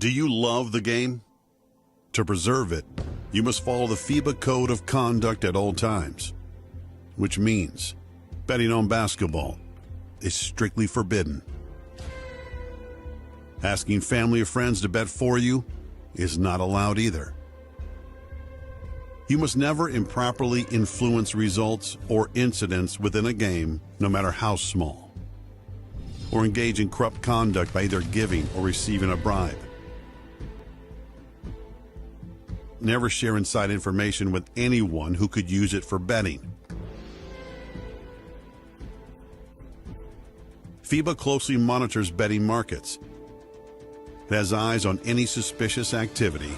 Do you love the game? To preserve it, you must follow the FIBA Code of Conduct at all times, which means betting on basketball is strictly forbidden. Asking family or friends to bet for you is not allowed either. You must never improperly influence results or incidents within a game, no matter how small, or engage in corrupt conduct by either giving or receiving a bribe. Never share inside information with anyone who could use it for betting. FIBA closely monitors betting markets. It has eyes on any suspicious activity,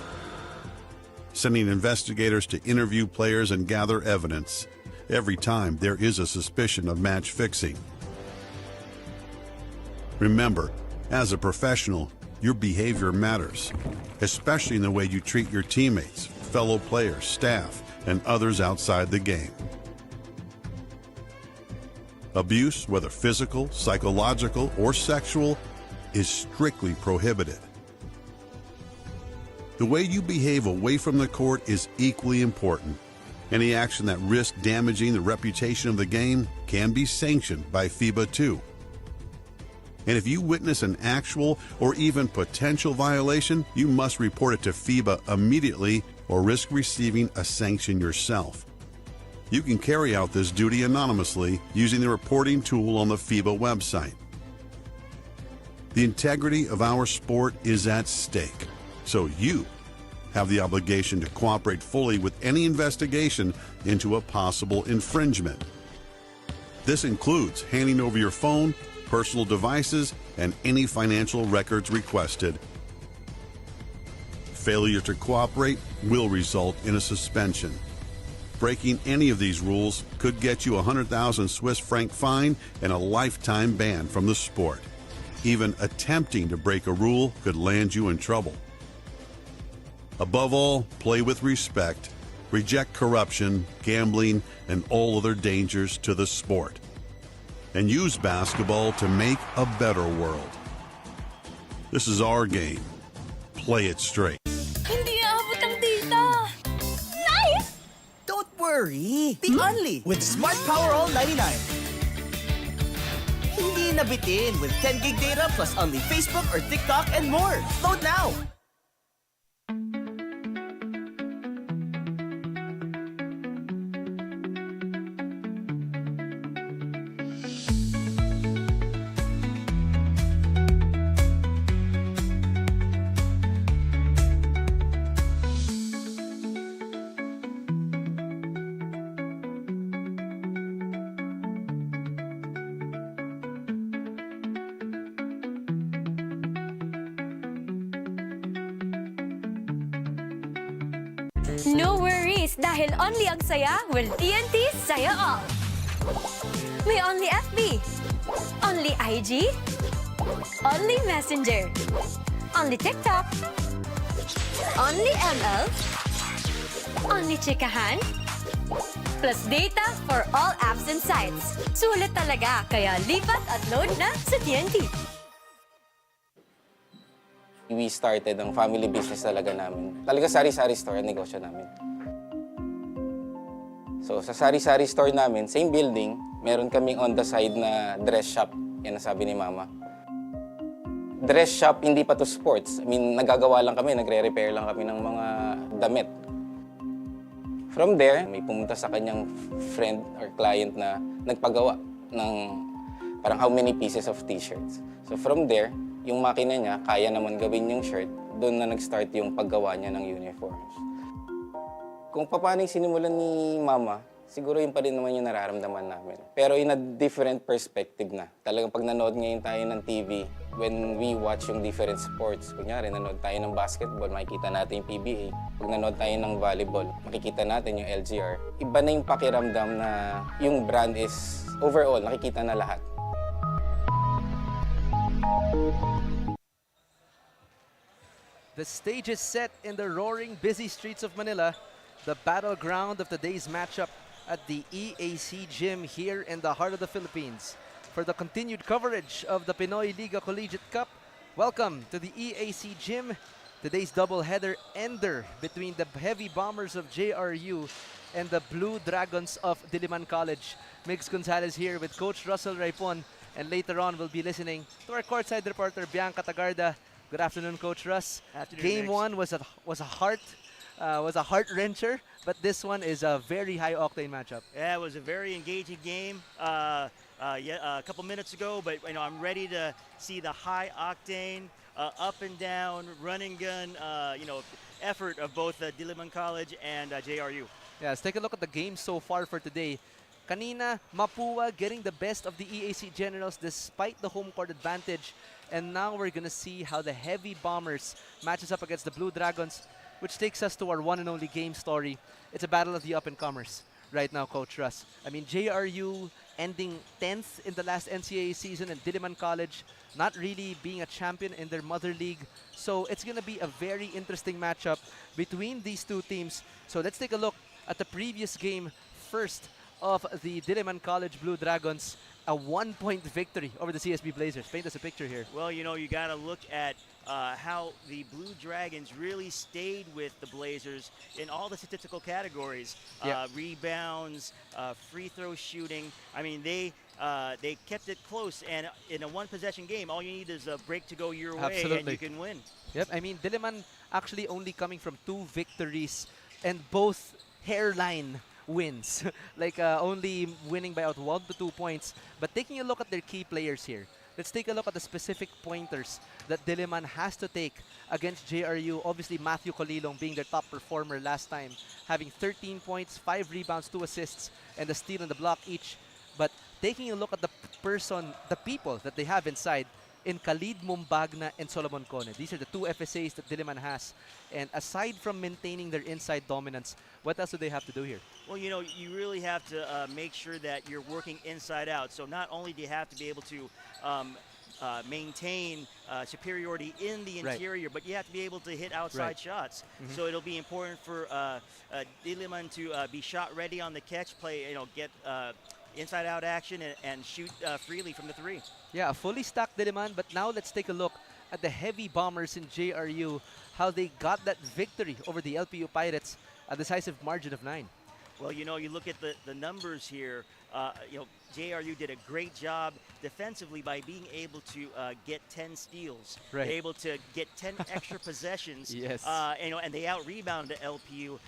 sending investigators to interview players and gather evidence every time there is a suspicion of match fixing. Remember, as a professional, your behavior matters, especially in the way you treat your teammates, fellow players, staff, and others outside the game. Abuse, whether physical, psychological, or sexual, is strictly prohibited. The way you behave away from the court is equally important. Any action that risks damaging the reputation of the game can be sanctioned by FIBA too. And if you witness an actual or even potential violation, you must report it to FIBA immediately or risk receiving a sanction yourself. You can carry out this duty anonymously using the reporting tool on the FIBA website. The integrity of our sport is at stake, so you have the obligation to cooperate fully with any investigation into a possible infringement. This includes handing over your phone, personal devices, and any financial records requested. Failure to cooperate will result in a suspension. Breaking any of these rules could get you a 100,000 Swiss franc fine and a lifetime ban from the sport. Even attempting to break a rule could land you in trouble. Above all, play with respect, reject corruption, gambling, and all other dangers to the sport, and use basketball to make a better world. This is our game. Play it straight. Hindi aabot ang data. Nice! Don't worry. Be only with Smart Power All 99. Hindi nabitin with 10 gig data plus only Facebook or TikTok and more. Load now. No worries, dahil only ang saya will TNT Saya All. May only FB, only IG, only Messenger, only TikTok, only ML, only Chikahan, plus data for all apps and sites. Sulit talaga, kaya lipat at load na sa TNT. We started ang family business talaga namin. Talaga sari-sari store ang negosyo namin. So sa sari-sari store namin, same building, meron kaming on the side na dress shop. Yan ang sabi ni Mama. Dress shop, hindi pa to sports. I mean, nagagawa lang kami, nagre-repair lang kami ng mga damit. From there, may pumunta sa kanyang friend or client na nagpagawa ng parang how many pieces of t-shirts. So from there, yung makina niya, kaya naman gawin yung shirt, doon na nag-start yung paggawa niya ng uniforms. Kung paano yung sinimulan ni Mama, siguro yun pa rin naman yung nararamdaman namin. Pero in a different perspective na. Talagang pag nanood ngayon tayo ng TV, when we watch yung different sports, kunyari nanood tayo ng basketball, makikita natin yung PBA. Pag nanood tayo ng volleyball, makikita natin yung LGR. Iba na yung pakiramdam na yung brand is overall, nakikita na lahat. The stage is set in the roaring, busy streets of Manila, the battleground of today's matchup at the EAC Gym here in the heart of the Philippines. For the continued coverage of the Pinoyliga Collegiate Cup, Welcome to the EAC Gym. Today's doubleheader ender between the Heavy Bombers of JRU and the Blue Dragons of Diliman College. Mix Gonzalez here with Coach Russell Raipon, and later on we'll be listening to our courtside reporter Bianca Tagarda. Good afternoon, Coach Russ. Afternoon, Game Mix. one was a heart wrencher, but this one is a very high octane matchup. Yeah, it was a very engaging game. A couple minutes ago, but I'm ready to see the high octane, up and down, run and gun, effort of both DILIMAN College and JRU. Yeah, let's take a look at the game so far for today. Kanina, Mapua getting the best of the EAC Generals despite the home court advantage. And now we're going to see how the Heavy Bombers matches up against the Blue Dragons, which takes us to our one and only game story. It's a battle of the up-and-comers right now, Coach Russ. I mean, JRU ending 10th in the last NCAA season, and Diliman College not really being a champion in their mother league. So it's going to be a very interesting matchup between these two teams. So let's take a look at the previous game first of the Diliman College Blue Dragons. A 1-point victory over the CSB Blazers. Paint us a picture here. Well, you got to look at how the Blue Dragons really stayed with the Blazers in all the statistical categories. Yeah. Rebounds, free throw shooting. I mean, they kept it close, and in a one-possession game, all you need is a break to go your way, and you can win. Yep, I mean, Diliman actually only coming from 2 victories and both hairline wins. Like only winning by out 1 to 2 points. But taking a look at their key players here, let's take a look at the specific pointers that Diliman has to take against JRU. Obviously, Matthew Colilong being their top performer last time, having 13 points, 5 rebounds, 2 assists, and a steal and the block each. But taking a look at the people that they have inside, in Khalid Mumbagna and Solomon Cone. These are the 2 FSAs that Diliman has. And aside from maintaining their inside dominance, what else do they have to do here? Well, you really have to make sure that you're working inside out. So not only do you have to be able to maintain superiority in the interior, but you have to be able to hit outside shots. So it'll be important for Diliman to be shot ready on the catch, play, get inside out action and shoot freely from the 3. Yeah, a fully stacked Diliman, but now let's take a look at the Heavy Bombers in JRU, how they got that victory over the LPU Pirates, a decisive margin of 9. Well, you look at the numbers here. JRU did a great job defensively by being able to get 10 steals. Right. They're able to get 10 extra possessions. Yes. And they out-rebounded LPU.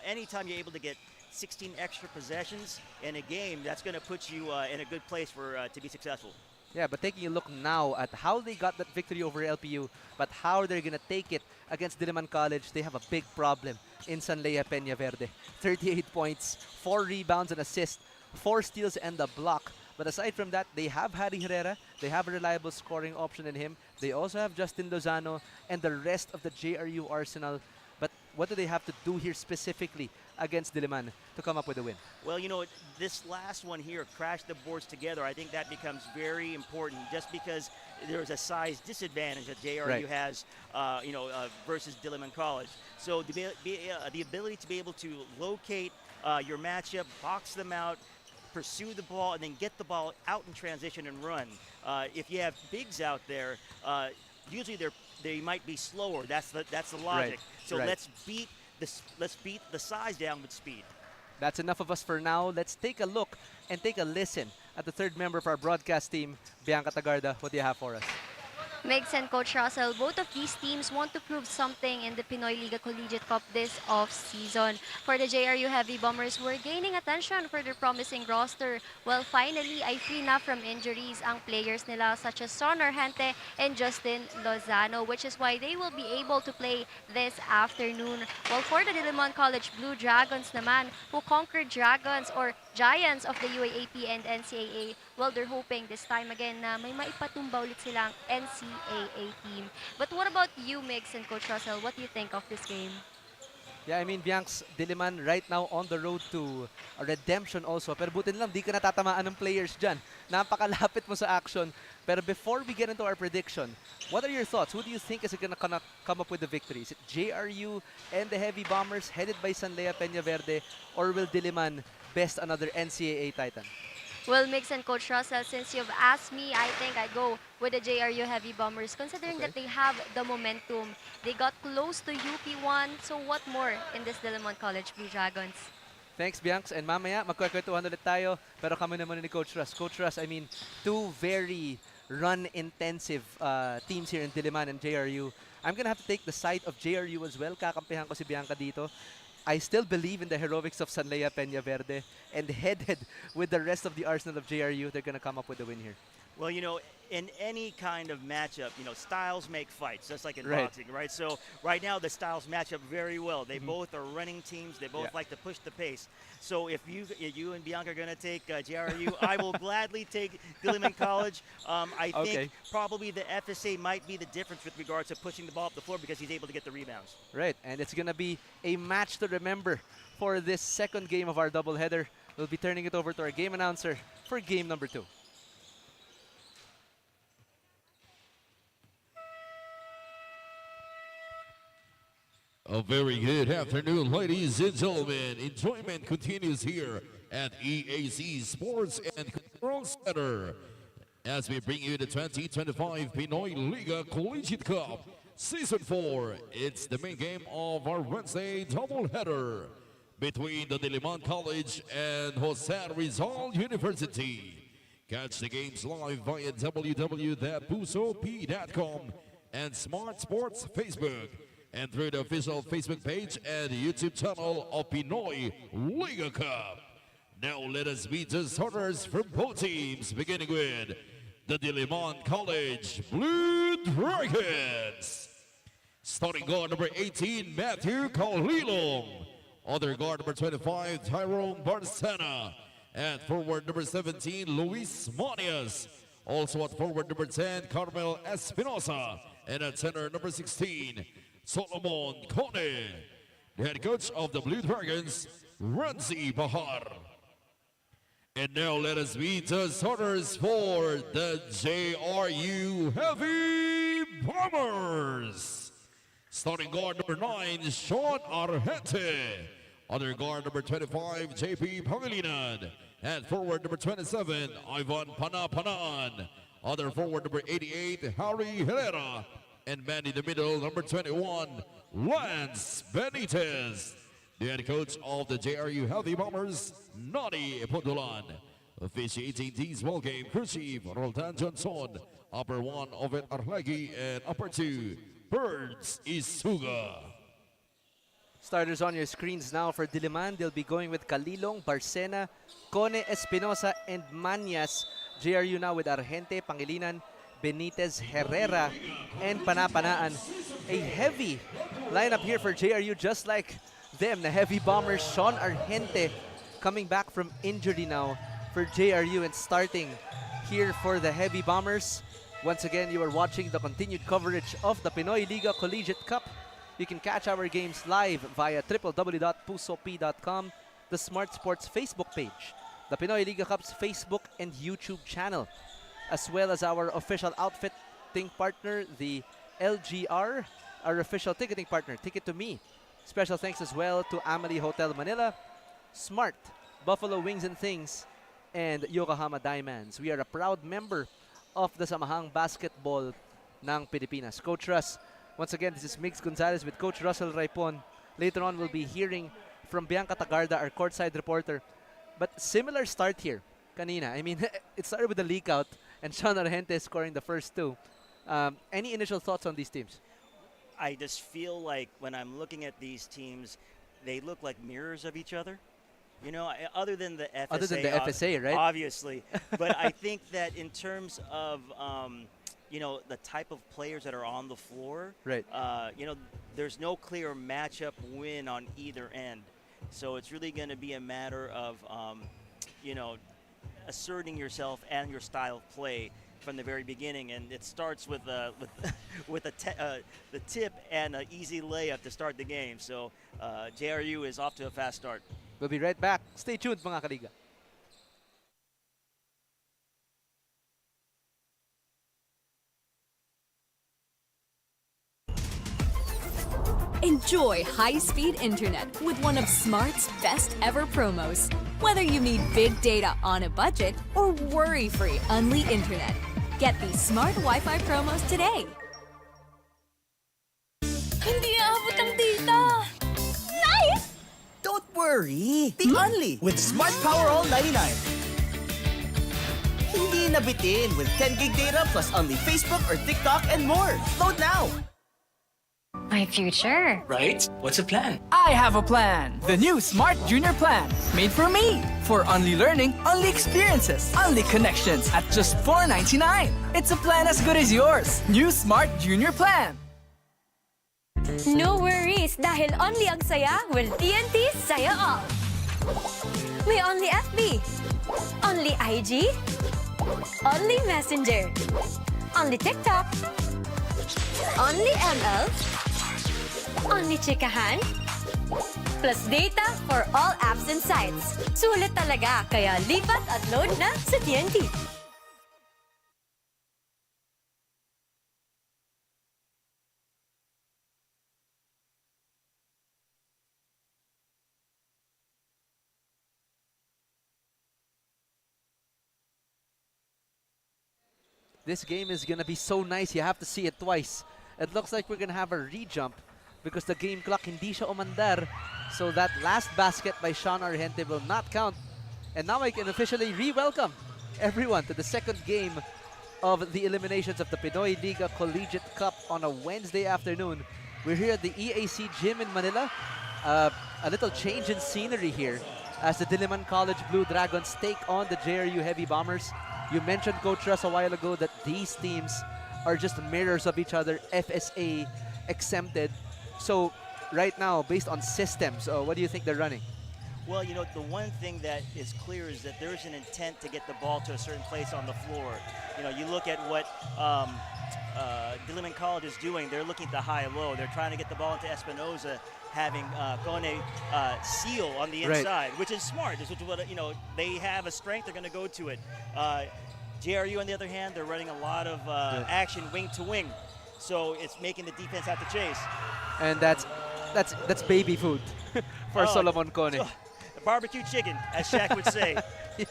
Anytime you're able to get 16 extra possessions in a game, that's going to put you in a good place for to be successful. Yeah, but taking a look now at how they got that victory over LPU, but how they're going to take it against Diliman College, they have a big problem in Sanlea Peñaverde. 38 points, 4 rebounds and assists, 4 steals and a block. But aside from that, they have Harry Herrera. They have a reliable scoring option in him. They also have Justin Lozano and the rest of the JRU arsenal. But what do they have to do here specifically against Diliman to come up with a win? Well, this last one here, crash the boards together, I think that becomes very important just because there's a size disadvantage that JRU has, versus Diliman College. So the ability to be able to locate your matchup, box them out, pursue the ball, and then get the ball out in transition and run. If you have bigs out there, usually they might be slower. That's the logic. So let's beat the size down with speed. That's enough of us for now. Let's take a look and take a listen at the third member of our broadcast team, Bianca Tagarda. What do you have for us? Migs and Coach Russell, both of these teams want to prove something in the Pinoyliga Collegiate Cup this off-season. For the JRU Heavy Bombers, we're gaining attention for their promising roster. Well, finally, ay free na from injuries ang players nila such as Son Argente and Justin Lozano, which is why they will be able to play this afternoon. Well, for the Diliman College Blue Dragons naman, who conquered Dragons or Giants of the UAAP and NCAA, well, they're hoping this time again na may maipatumba ulit silang NCAA team. But what about you, Migs and Coach Russell? What do you think of this game? Yeah, I mean, Bianx, Diliman right now on the road to a redemption also. Pero buti lang, di ka natatamaan ng players dyan. Napakalapit mo sa action. Pero before we get into our prediction, what are your thoughts? Who do you think is going to come up with the victory? Is it JRU and the Heavy Bombers headed by Sanlea Peñaverde, or will Diliman best another NCAA Titan? Well, Mix and Coach Russell, since you've asked me, I think I go with the JRU Heavy Bombers, considering that they have the momentum. They got close to UP1, so what more in this DILIMAN College Blue Dragons? Thanks, Bianx. And mamaya, magkwekwentuhan ulit tayo. Pero kami naman ni Coach Russ. Coach Russ, I mean, two very run-intensive teams here in Diliman and JRU. I'm gonna have to take the side of JRU as well. Kakampihan ko si Bianca dito. I still believe in the heroics of Sanleia Peña Verde, and headed with the rest of the arsenal of JRU, they're gonna come up with a win here. Well, in any kind of matchup, styles make fights, just like in Right. boxing, right? So right now the styles match up very well. They both are running teams. They both like to push the pace. So if you and Bianca are going to take JRU, I will gladly take Diliman College. I think probably the FSA might be the difference with regards to pushing the ball up the floor because he's able to get the rebounds. Right, and it's gonna be a match to remember for this second game of our doubleheader. We'll be turning it over to our game announcer for game number 2. A very good afternoon, ladies and gentlemen. Enjoyment continues here at EAC Sports and Control Center as we bring you the 2025 Pinoyliga Collegiate Cup Season 4. It's the main game of our Wednesday doubleheader between the DILIMAN College and RIZAL University. Catch the games live via www.pusop.com and Smart Sports Facebook, and through the official Facebook page and YouTube channel of Pinoyliga Cup. Now let us meet the starters from both teams, beginning with the DILIMAN College Blue Dragons. Starting guard number 18, Matthew Calilong. Other guard number 25, Tyrone Barcena. At forward number 17, Luis Manias. Also at forward number 10, Carmel Espinosa. And at center number 16, Solomon Kone. The head coach of the Blue Dragons, Ranzi Bahar. And now let us meet the starters for the JRU Heavy Bombers. Starting guard number 9, Sean Argente. Other guard number 25, JP Pangilinan. And forward number 27, Ivan Panapanan. Other forward number 88, Harry Herrera. And man in the middle, number 21, Lance Benitez. The head coach of the JRU Heavy Bombers, Nani Pondolan. Officiating this ball game, crew chief Roldan Johnson. Upper 1, Ovet Arlagi, and upper 2, Birds Isuga. Starters on your screens now for Diliman. They'll be going with Calilong, Barcena, Cone Espinosa, and Manias. JRU now with Argente, Pangilinan, Benitez, Herrera, and Panapanaan. A heavy lineup here for JRU, just like them, the Heavy Bombers. Sean Argente coming back from injury now for JRU and starting here for the Heavy Bombers. Once again, you are watching the continued coverage of the Pinoyliga Collegiate Cup. You can catch our games live via www.pusop.com, the Smart Sports Facebook page, the Pinoyliga Cup's Facebook and YouTube channel, as well as our official outfitting partner, the LGR, our official ticketing partner, Ticket to Me. Special thanks as well to Amalie Hotel Manila, Smart, Buffalo Wings and Things, and Yokohama Diamonds. We are a proud member of the Samahang Basketball ng Pilipinas. Coach Russ, once again, this is Mix Gonzalez with Coach Russell Raipon. Later on, we'll be hearing from Bianca Tagarda, our courtside reporter. But similar start here, kanina. I mean, it started with the leak out and Sean Argente scoring the first 2. Any initial thoughts on these teams? I just feel like when I'm looking at these teams, they look like mirrors of each other. Other than the FSA. Other than the FSA, right? Obviously. But I think that in terms of, the type of players that are on the floor, right? There's no clear matchup win on either end. So it's really going to be a matter of, asserting yourself and your style of play from the very beginning, and it starts with the tip and an easy layup to start the game. So JRU is off to a fast start. We'll be right back. Stay tuned, mga kaliga. Enjoy high-speed internet with one of Smart's best ever promos. Whether you need big data on a budget or worry-free Unli internet, get these Smart Wi-Fi promos today. Hindi aabot ang data! Nice! Don't worry. Be Unli with Smart Power All 99. Hindi nabitin with 10 gig data plus Unli Facebook or TikTok and more. Load now. My future. Right? What's the plan? I have a plan. The new Smart Junior Plan. Made for me. For only learning, only experiences, only connections at just $4.99. It's a plan as good as yours. New Smart Junior Plan. No worries dahil only ang saya will TNT saya all. May only FB, only IG, only Messenger, only TikTok, only ML, only chikahan, plus data for all apps and sites. Sulit talaga, kaya lipat at load na sa TNT. This game is going to be so nice. You have to see it twice. It looks like we're going to have a re-jump because the game clock hindi siya umandar. So that last basket by Sean Argente will not count. And now I can officially re-welcome everyone to the second game of the eliminations of the Pinoyliga Collegiate Cup on a Wednesday afternoon. We're here at the EAC gym in Manila. A little change in scenery here as the DILIMAN College Blue Dragons take on the JRU Heavy Bombers. You mentioned, Coach Russ, a while ago that these teams are just mirrors of each other, FSA exempted. So right now, based on systems, what do you think they're running? Well, you know, the one thing that is clear is that there's an intent to get the ball to a certain place on the floor. You know, you look at what DILIMAN College is doing. They're looking at the high-low. They're trying to get the ball into Espinoza, having Kone seal on the inside, which is smart. This is what, you know, they have a strength. They're going to go to it. JRU, on the other hand, they're running a lot of action wing to wing, so it's making the defense have to chase. And that's baby food for Solomon Kone. So, barbecue chicken, as Shaq would say. Yeah.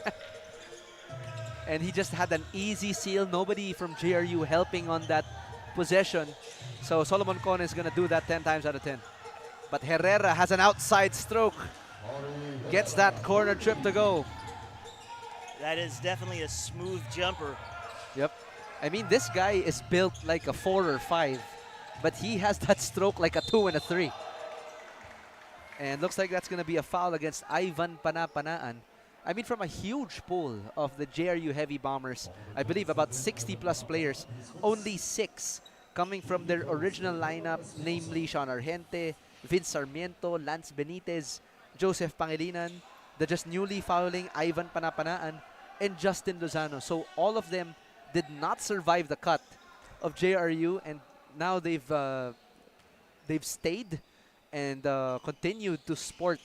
And he just had an easy seal. Nobody from JRU helping on that possession. So Solomon Kone is going to do that 10 times out of 10. But Herrera has an outside stroke. Gets that corner trip to go. That is definitely a smooth jumper. Yep. I mean, this guy is built like a 4 or 5, but he has that stroke like a 2 and a 3. And looks like that's going to be a foul against Ivan Panapanaan. I mean, from a huge pool of the JRU Heavy Bombers, I believe about 60-plus players, only 6 coming from their original lineup, namely Sean Argente, Vince Sarmiento, Lance Benitez, Joseph Pangilinan, the just newly fouling Ivan Panapanaan, and Justin Lozano. So all of them did not survive the cut of JRU, and now they've stayed and continued to sport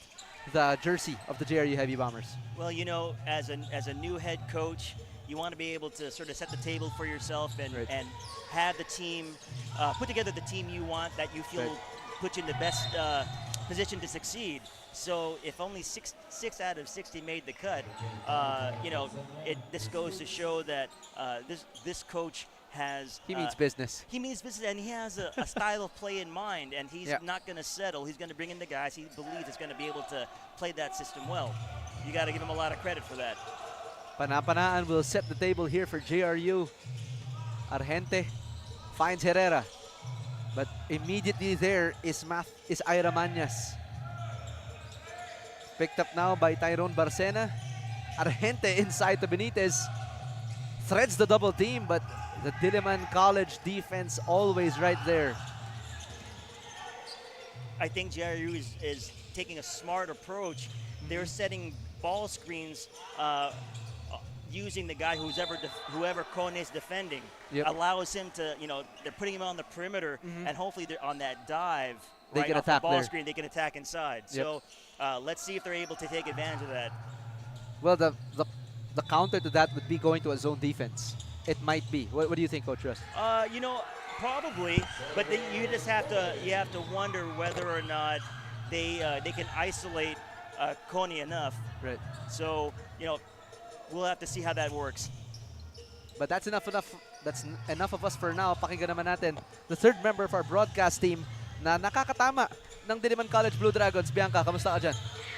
the jersey of the JRU Heavy Bombers. Well, you know, as a new head coach, you want to be able to sort of set the table for yourself and have the team, put together the team you want that you feel puts you in the best position to succeed. So if only six out of 60 made the cut, you know, this goes to show that this coach has... He means business. He means business, and he has a style of play in mind, and he's not going to settle. He's going to bring in the guys he believes is going to be able to play that system well. You got to give him a lot of credit for that. Panapanaan will set the table here for JRU. Argente finds Herrera, but immediately there is Ira Mañas. Picked up now by Tyrone Barcena. Argente inside to Benitez. Threads the double team, but the DILIMAN College defense always right there. I think JRU is taking a smart approach. They're setting ball screens using the guy whoever Kone is defending. Allows him to, you know, they're putting him on the perimeter, and hopefully they're on that dive. They right can off attack the ball there. screen, they can attack inside. So let's see if they're able to take advantage of that. Well, the counter to that would be going to a zone defense. It might be. What do you think, Coach Russ? You know, Probably, but then you have to wonder whether or not they can isolate Coney enough. Right. So we'll have to see how that works. But that's enough. That's enough of us for now. Pakinggan naman natin the third member of our broadcast team na nakakatama ng Diliman College Blue Dragons. Bianca, kamusta ka dyan?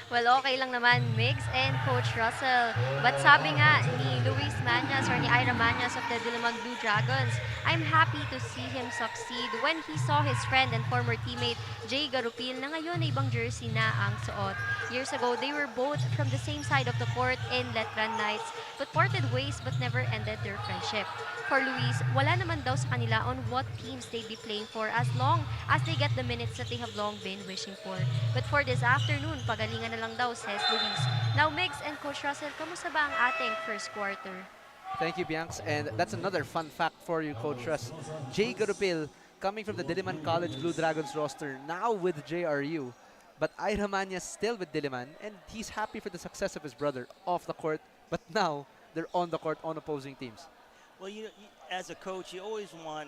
Well, okay lang naman, Migs and Coach Russell. But sabi nga ni Luis Mañas or ni Ira Mañas of the DILIMAN Blue Dragons, I'm happy to see him succeed when he saw his friend and former teammate Jay Garupil na ngayon ay ibang jersey na ang suot. Years ago, they were both from the same side of the court in Letran Knights but parted ways but never ended their friendship. For Luis, wala naman daw sa kanila on what teams they'd be playing for as long as they get the minutes that they have long been wishing for. But for this afternoon, pagalingan na lang daw, says Luis. Now, Migs and Coach Russell, kamusta ba ang ating first quarter? Thank you, Bianx. And that's another fun fact for you, Coach Russ. Jay Garupil, coming from the Diliman College Blue Dragons roster, now with JRU. But Ira Mañas still with Diliman, and he's happy for the success of his brother off the court. But now, they're on the court on opposing teams. Well, as a coach, you always want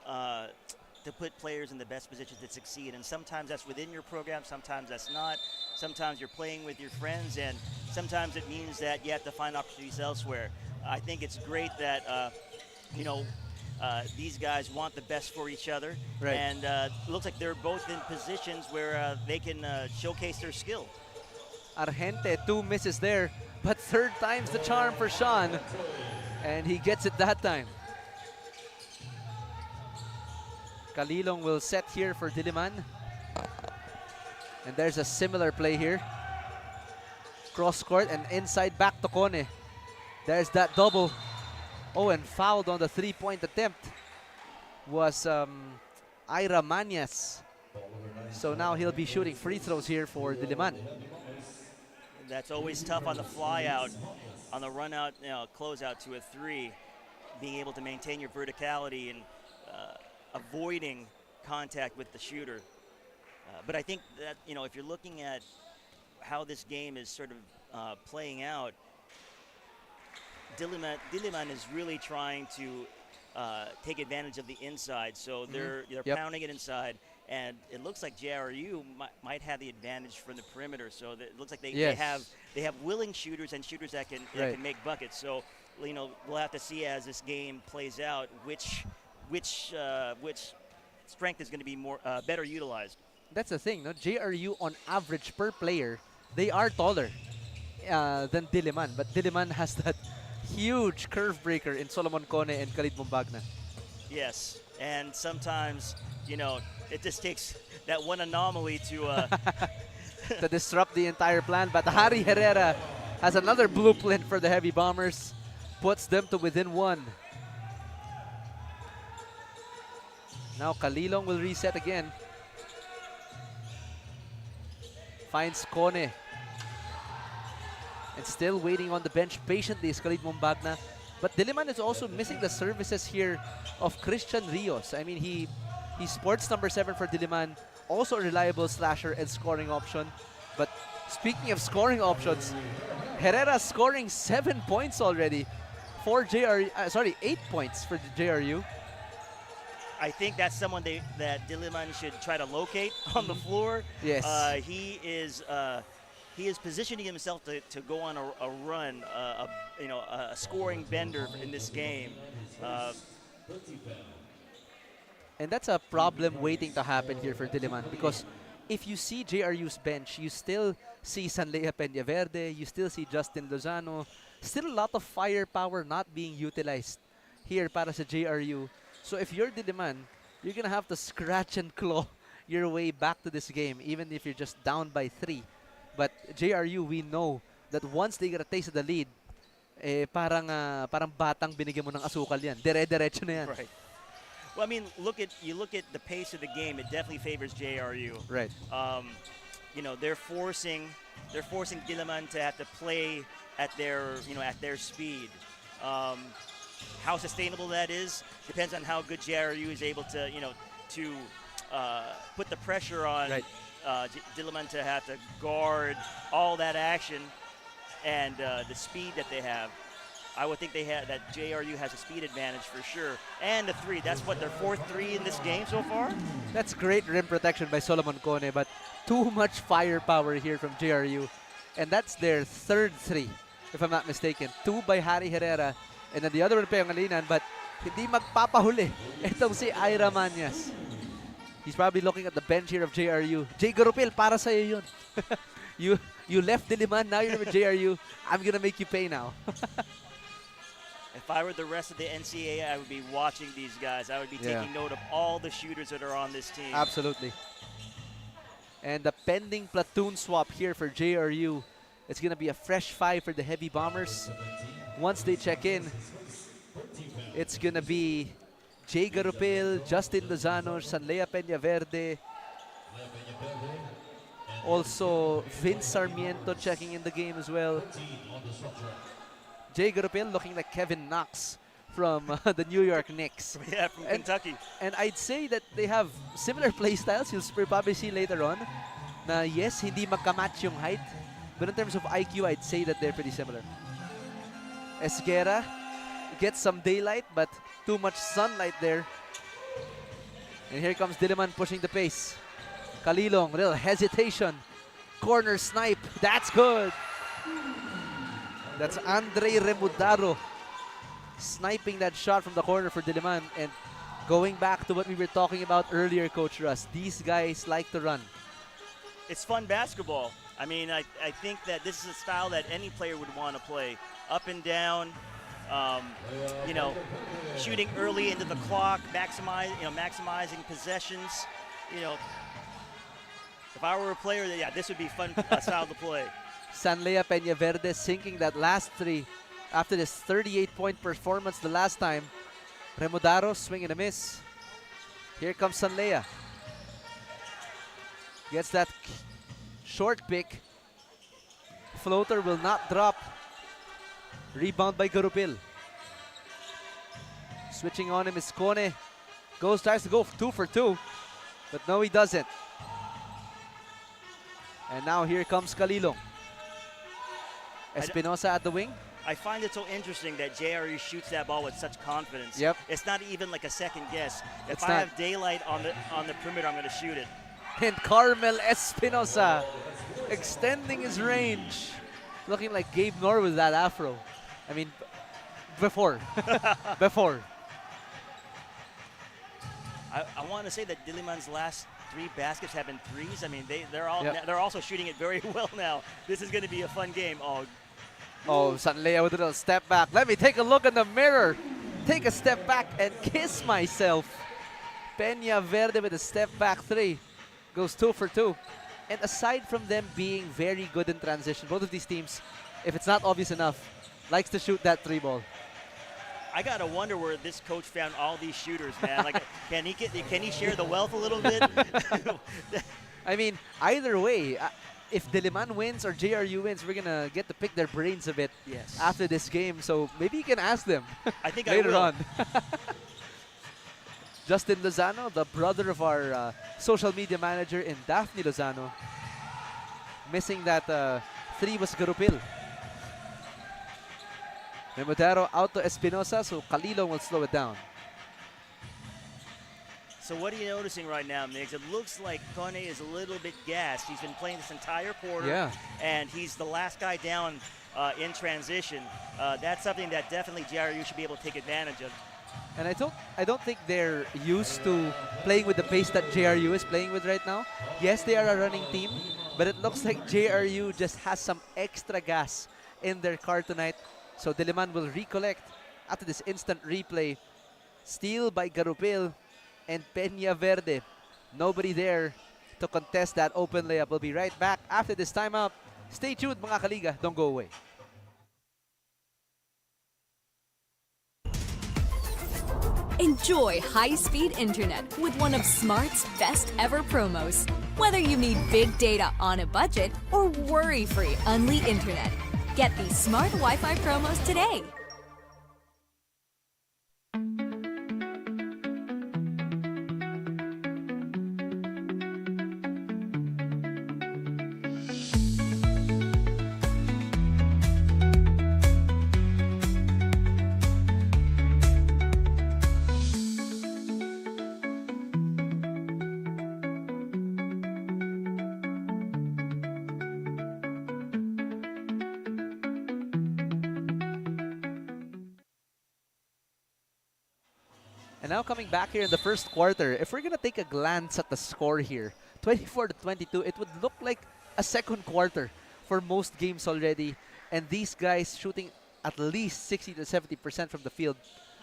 to put players in the best position to succeed. And sometimes that's within your program, sometimes that's not. Sometimes you're playing with your friends, and sometimes it means that you have to find opportunities elsewhere. I think it's great that, these guys want the best for each other. Right. And it looks like they're both in positions where they can showcase their skill. Argente, 2 misses there, but third time's the charm for Sean. And he gets it that time. Kalilong will set here for Diliman. And there's a similar play here. Cross court and inside back to Cone. There's that double. Oh, and fouled on the 3-point attempt was Ira Mañas. So now he'll be shooting free throws here for Diliman. That's always tough on the fly out, on the run out, close out to a 3, being able to maintain your verticality and avoiding contact with the shooter. But I think that, if you're looking at how this game is sort of playing out, DILIMAN is really trying to take advantage of the inside. So they're pounding it inside. And it looks like JRU might have the advantage from the perimeter. So it looks like they have willing shooters and shooters that can make buckets. So we'll have to see as this game plays out which strength is going to be more better utilized. That's the thing, no? JRU on average per player, they are taller than Diliman, but Diliman has that huge curve breaker in Solomon Cone and Khalid Mumbagna. Yes, and sometimes it just takes that one anomaly to to disrupt the entire plan. But Harry Herrera has another blueprint for the Heavy Bombers, puts them to within 1. Now Kalilong will reset again. Finds Cone. And still waiting on the bench patiently is Khalid Mumbagna. But Diliman is also missing the services here of Christian Rios. I mean, he sports number 7 for Diliman. Also a reliable slasher and scoring option. But speaking of scoring options, Herrera scoring 7 points already for JRU. 8 points for JRU. I think that's someone that Diliman should try to locate on the floor. Yes. He is positioning himself to go on a run, a scoring bender in this game. And that's a problem waiting to happen here for Diliman, because if you see JRU's bench, you still see Sanlea Peñaverde, you still see Justin Lozano, still a lot of firepower not being utilized here para sa JRU. So if you're Diliman, you're going to have to scratch and claw your way back to this game, even if you're just down by 3. But JRU, we know that once they get a taste of the lead, parang batang binigyan mo ng asukal yan. Dire-diretso na yan. Right. Well, I mean, you look at the pace of the game. It definitely favors JRU. Right. They're forcing Diliman to have to play at their speed. How sustainable that is depends on how good JRU is able to put the pressure on Diliman to have to guard all that action and the speed that they have. I would think they had that JRU has a speed advantage for sure. And the three, that's what, their fourth three in this game so far? That's great rim protection by Solomon Cone, but too much firepower here from JRU. And that's their third three, if I'm not mistaken. Two by Harry Herrera, and then the other one pa yung Alinan, but hindi magpapahuli. Itong si Ira Manyas. He's probably looking at the bench here of JRU. Jay Garupil, para sa'yo yun. You left Diliman, now you're with JRU. I'm gonna make you pay now. If I were the rest of the NCAA, I would be watching these guys. I would be taking note of all the shooters that are on this team. Absolutely. And the pending platoon swap here for JRU. It's going to be a fresh 5 for the Heavy Bombers. Once they check in, it's going to be Jay Garupil, Justin Lozano, Sanlea Peñaverde. Also, Vince Sarmiento checking in the game as well. Jay Garupil looking like Kevin Knox from the New York Knicks. Yeah, from Kentucky. And I'd say that they have similar play styles. You'll probably see later on na yes, hindi magkamatch yung height. But in terms of IQ, I'd say that they're pretty similar. Esguerra gets some daylight, but too much sunlight there. And here comes Diliman pushing the pace. Kalilong, little hesitation. Corner snipe. That's good. That's Andre Remudaro sniping that shot from the corner for Diliman. And going back to what we were talking about earlier, Coach Russ, these guys like to run. It's fun basketball. I mean, I think that this is a style that any player would want to play. Up and down, you know, shooting early into the clock, maximizing possessions. You know, if I were a player, yeah, this would be fun style to play. Sanlea Peñaverde sinking that last three after this 38-point performance the last time. Remudaro swing and a miss. Here comes Sanlea. Gets that short pick. Floater will not drop. Rebound by Garupil. Switching on him is Kone. Tries to go 2 for 2. But no, he doesn't. And now here comes Kalilong. Espinosa at the wing. I find it so interesting that JRE shoots that ball with such confidence. Yep. It's not even like a second guess. If It's I not. have daylight on the perimeter, I'm going to shoot it. And Carmel Espinosa extending his range. Looking like Gabe Nor with that afro. I mean, before. Before. I want to say that Diliman's last 3 baskets have been threes. I mean, they're also shooting it very well now. This is going to be a fun game. Oh, Sanlea with a little step back. Let me take a look in the mirror. Take a step back and kiss myself. Peñaverde with a step back 3. Goes 2 for 2. And aside from them being very good in transition, both of these teams, if it's not obvious enough, likes to shoot that 3 ball. I gotta wonder where this coach found all these shooters, man. Like, can he share the wealth a little bit? I mean, either way, if Diliman wins or JRU wins, we're gonna get to pick their brains a bit after this game. So maybe you can ask them. I think later I will. on. Justin Lozano, the brother of our social media manager in Daphne Lozano, missing that 3 was Garupil. Remudaro out to Espinosa, so Kalilong will slow it down. So what are you noticing right now, Migs? It looks like Kone is a little bit gassed. He's been playing this entire quarter, and he's the last guy down in transition. That's something that definitely JRU should be able to take advantage of. And I don't think they're used to playing with the pace that JRU is playing with right now. Yes, they are a running team, but it looks like JRU just has some extra gas in their car tonight. So Diliman will recollect after this instant replay. Steal by Garupil and Peñaverde. Nobody there to contest that open layup. We'll be right back after this timeout. Stay tuned, mga Kaliga. Don't go away. Enjoy high-speed internet with one of Smart's best ever promos. Whether you need big data on a budget or worry-free Unli internet, get these smart Wi-Fi promos today. And now coming back here in the first quarter, if we're going to take a glance at the score here, 24-22, it would look like a second quarter for most games already. And these guys shooting at least 60 to 70% from the field.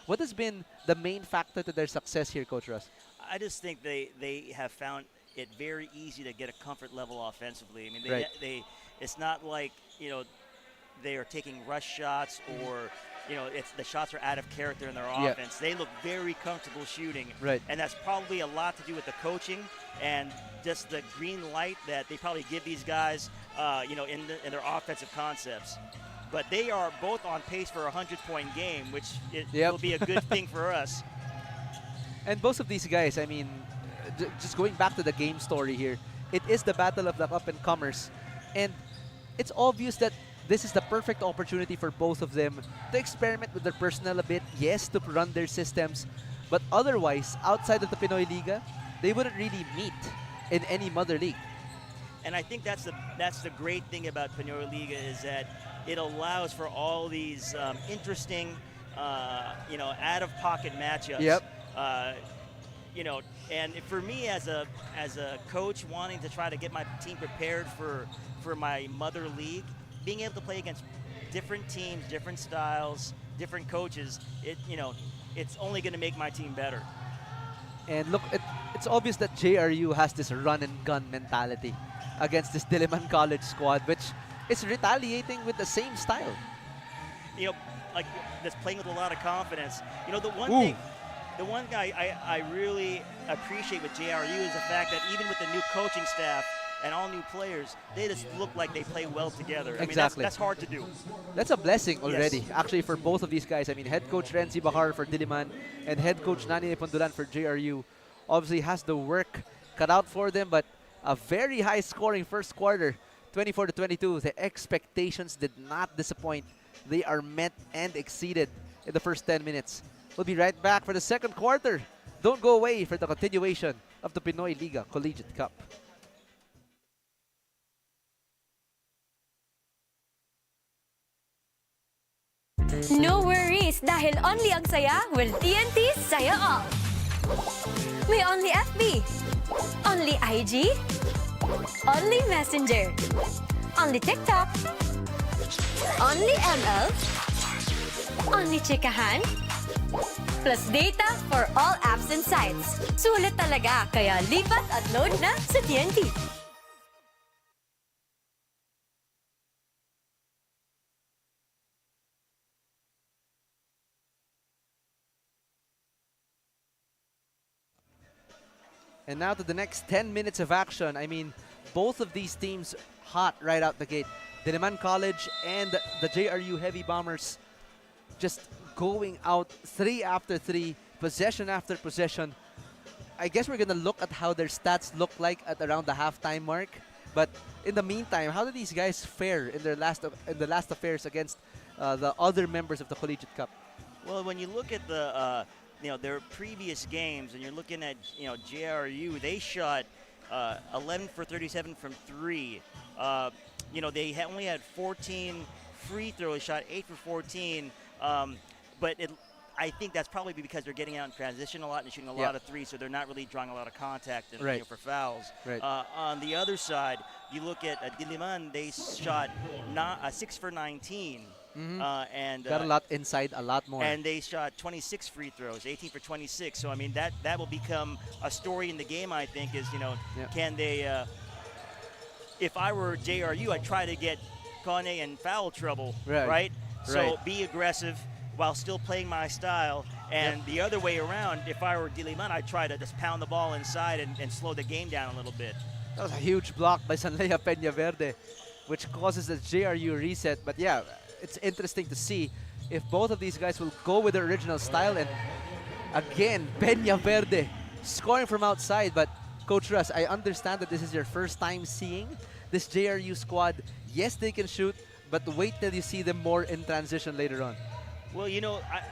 What has been the main factor to their success here, Coach Russ? I just think they have found it very easy to get a comfort level offensively. I mean, it's not like, they are taking rush shots or, the shots are out of character in their offense. They look very comfortable shooting. Right. And that's probably a lot to do with the coaching and just the green light that they probably give these guys, in their offensive concepts. But they are both on pace for a 100-point game, which will be a good thing for us. And both of these guys, I mean, just going back to the game story here, it is the battle of the up-and-comers. And it's obvious that this is the perfect opportunity for both of them to experiment with their personnel a bit, yes, to run their systems, but otherwise, outside of the Pinoy Liga, they wouldn't really meet in any mother league. And I think that's the great thing about Pinoyliga is that it allows for all these interesting, out-of-pocket matchups. Yep. And for me as a coach wanting to try to get my team prepared for my mother league, being able to play against different teams, different styles, different coaches, it's only going to make my team better. And look, it's obvious that JRU has this run-and-gun mentality against this DILIMAN College squad, which is retaliating with the same style. Like that's playing with a lot of confidence. The one thing I really appreciate with JRU is the fact that even with the new coaching staff and all new players, they just look like they play well together. I mean, that's hard to do. That's a blessing already, actually, for both of these guys. I mean, head coach Renzi Bahar for DILIMAN and head coach Nani Pondulan for JRU obviously has the work cut out for them, but a very high-scoring first quarter, 24-22. The expectations did not disappoint. They are met and exceeded in the first 10 minutes. We'll be right back for the second quarter. Don't go away for the continuation of the Pinoyliga Collegiate Cup. No worries dahil only ang saya will TNT Saya All. May only FB, only IG, only Messenger, only TikTok, only ML, only Chikahan, plus data for all apps and sites. Sulit talaga, kaya lipat at load na sa TNT. And now to the next 10 minutes of action. I mean, both of these teams hot right out the gate. DILIMAN College and the JRU Heavy Bombers just going out 3 after 3, possession after possession. I guess we're going to look at how their stats look like at around the halftime mark. But in the meantime, how do these guys fare in their last affairs against the other members of the Collegiate Cup? Well, when you look at the their previous games, and you're looking at JRU, they shot 11 for 37 from 3. They only had 14 free throws, shot 8 for 14. But I think that's probably because they're getting out in transition a lot and shooting a lot of threes, so they're not really drawing a lot of contact and, for fouls. Right. On the other side, you look at DILIMAN, they shot 6 for 19. And got a lot inside, a lot more. And they shot 26 free throws, 18 for 26. So I mean that will become a story in the game. I think is can they? If I were JRU, I'd try to get Kone in foul trouble, right? So be aggressive while still playing my style. And the other way around, if I were DILIMAN, I'd try to just pound the ball inside and slow the game down a little bit. That was a huge block by Sanleia Peñaverde, which causes a JRU reset. But yeah, it's interesting to see if both of these guys will go with their original style. And again, Peñaverde scoring from outside. But Coach Russ, I understand that this is your first time seeing this JRU squad. Yes, they can shoot, but wait till you see them more in transition later on. Well,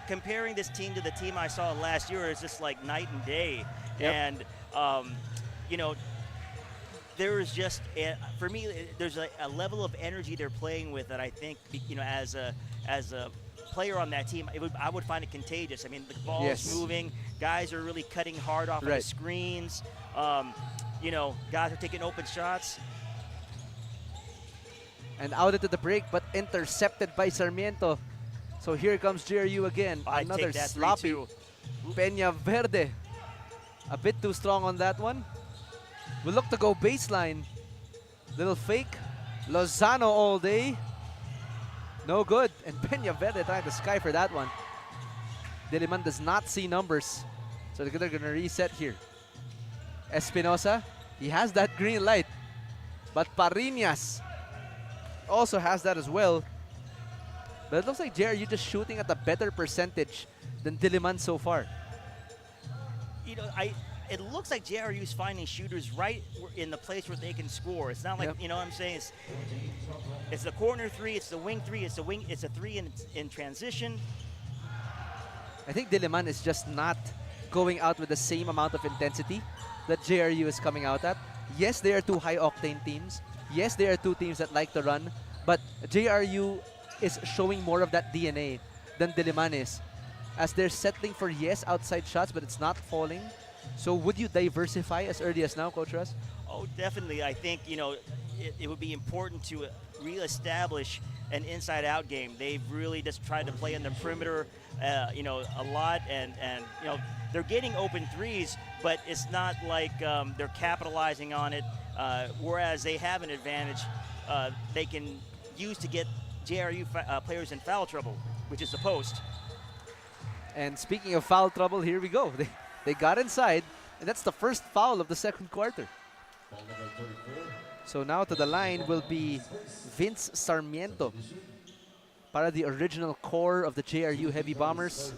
comparing this team to the team I saw last year is just like night and day. And, there is just, for me, there's a level of energy they're playing with that I think, as a player on that team, I would find it contagious. I mean, the ball is moving, Guys are really cutting hard off of the screens. You know, guys are taking open shots. And out into the break, but intercepted by Sarmiento. So here comes JRU again. Another sloppy Peña Verde. A bit too strong on that one. We'll look to go baseline. Little fake. Lozano all day. No good. And Peña Verde trying to sky for that one. Diliman does not see numbers. So they're going to reset here. Espinosa, he has that green light. But Parinas also has that as well. But it looks like JRU just shooting at a better percentage than Diliman so far. You know, it looks like JRU is finding shooters right in the place where they can score. It's not like, you know what I'm saying? It's the corner three, it's the wing three, it's a three in transition. I think Diliman is just not going out with the same amount of intensity that JRU is coming out at. Yes, they are two high-octane teams. Yes, they are two teams that like to run. But JRU is showing more of that DNA than Diliman is. As they're settling for, yes, outside shots, but it's not falling. So would you diversify as early as now, Coach Russ? Oh, definitely. I think, you know, it would be important to reestablish an inside-out game. They've really just tried to play in the perimeter, you know, a lot, and you know, they're getting open threes, but it's not like they're capitalizing on it. Whereas they have an advantage they can use to get JRU players in foul trouble, which is the post. And speaking of foul trouble, here we go. They got inside, and that's the first foul of the second quarter. So now to the line will be Vince Sarmiento. Para the original core of the JRU Heavy Bombers.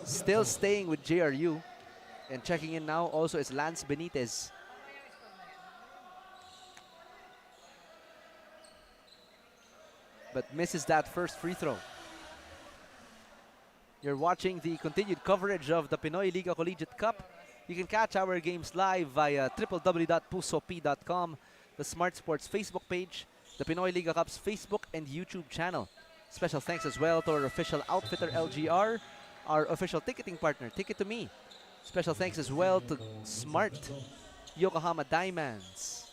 Still staying with JRU. And checking in now also is Lance Benitez. But misses that first free throw. You're watching the continued coverage of the Pinoyliga Collegiate Cup. You can catch our games live via www.pusop.com, the Smart Sports Facebook page, the Pinoyliga Cup's Facebook and YouTube channel. Special thanks as well to our official outfitter LGR, our official ticketing partner Ticket to Me. Special thanks as well to Smart, Yokohama Diamonds,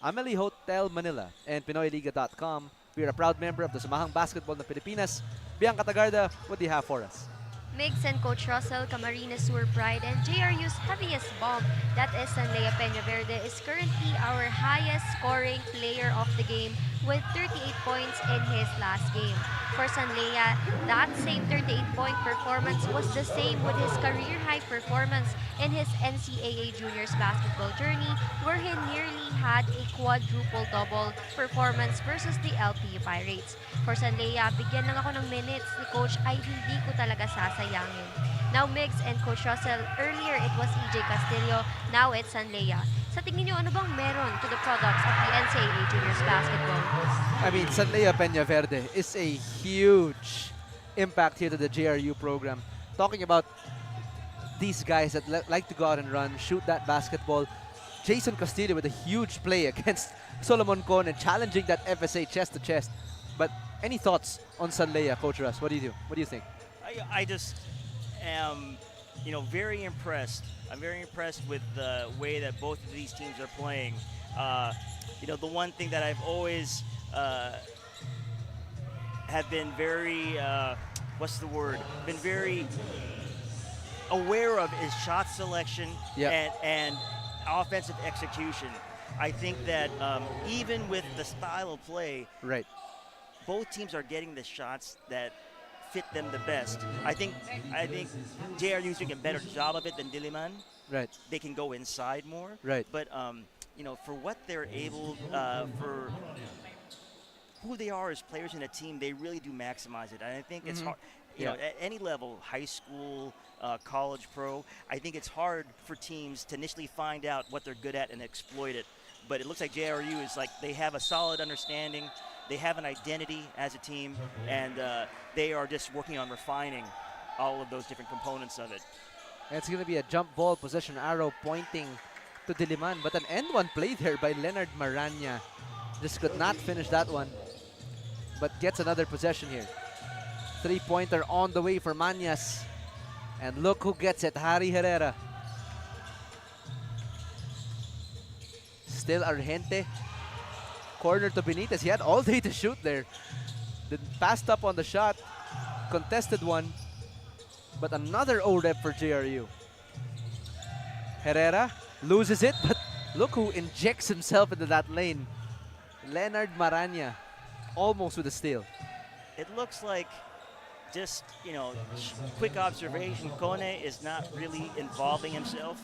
Amelie Hotel Manila, and Pinoyliga.com. We are a proud member of the Samahang Basketball ng Pilipinas. Bianca Tagarda, what do you have for us? Migs and Coach Russell, Camarines Sur Pride, and JRU's heaviest bomb, that is Sanlea Peña Verde, is currently our highest scoring player of the game with 38 points in his last game. For Sanlea, that same 38-point performance was the same with his career-high performance in his NCAA Juniors basketball journey, where he nearly had a quadruple-double performance versus the LPU Pirates. For Sanlea, bigyan lang ako ng minutes ni Coach ay hindi ko talaga sasayangin. Now, Migs and Coach Russell, earlier it was EJ Castillo, now it's Sanlea. Sa tingin nyo, ano bang meron to the products of the NCAA Juniors basketball? I mean, Sanlea Peña Verde is a huge impact here to the JRU program. Talking about these guys that like to go out and run, shoot that basketball. Jason Castillo with a huge play against Solomon Con and challenging that FSA chest to chest. But any thoughts on Sanlea, Coach Russ? What do you do? What do you think? I just am, you know, very impressed. I'm very impressed with the way that both of these teams are playing. You know, the one thing that I've always have been very, what's the word? Been very aware of is shot selection and offensive execution. I think that even with the style of play, both teams are getting the shots that fit them the best. I think JRU is doing a better job of it than Diliman. They can go inside more. But you know, for what they're able, for who they are as players in a team, they really do maximize it. And I think it's hard. You know, at any level, high school, college, pro, I think it's hard for teams to initially find out what they're good at and exploit it. But it looks like JRU is like they have a solid understanding. They have an identity as a team, and they are just working on refining all of those different components of it. And it's going to be a jump ball possession arrow pointing to Diliman, but an end one play there by Leonard Maranya. Just could not finish that one, but gets another possession here. Three-pointer on the way for Manyas. And look who gets it, Harry Herrera. Still Argente. Corner to Benitez. He had all day to shoot there. Then passed up on the shot. Contested one. But another O-rep for JRU. Herrera loses it, but look who injects himself into that lane. Leonard Maranya, almost with a steal. It looks like, just, quick observation, Kone is not really involving himself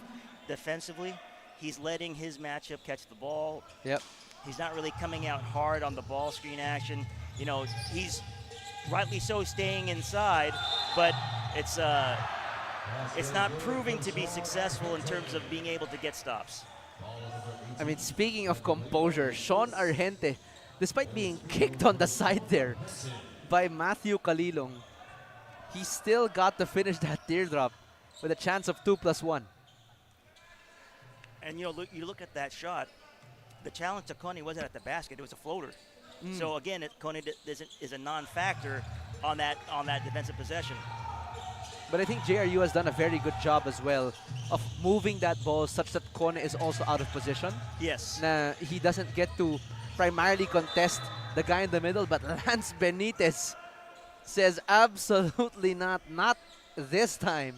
defensively. He's letting his matchup catch the ball. Yep. He's not really coming out hard on the ball screen action. He's rightly so staying inside, but it's not proving to be successful in terms of being able to get stops. I mean, speaking of composure, Sean Argente, despite being kicked on the side there by Matthew Kalilong, he still got to finish that teardrop with a chance of 2+1. And you look at that shot. The challenge to Kone wasn't at the basket; it was a floater. So again, Kone is a non-factor on that defensive possession. But I think JRU has done a very good job as well of moving that ball such that Kone is also out of position. Yes. He doesn't get to primarily contest the guy in the middle, but Lance Benitez says absolutely not this time.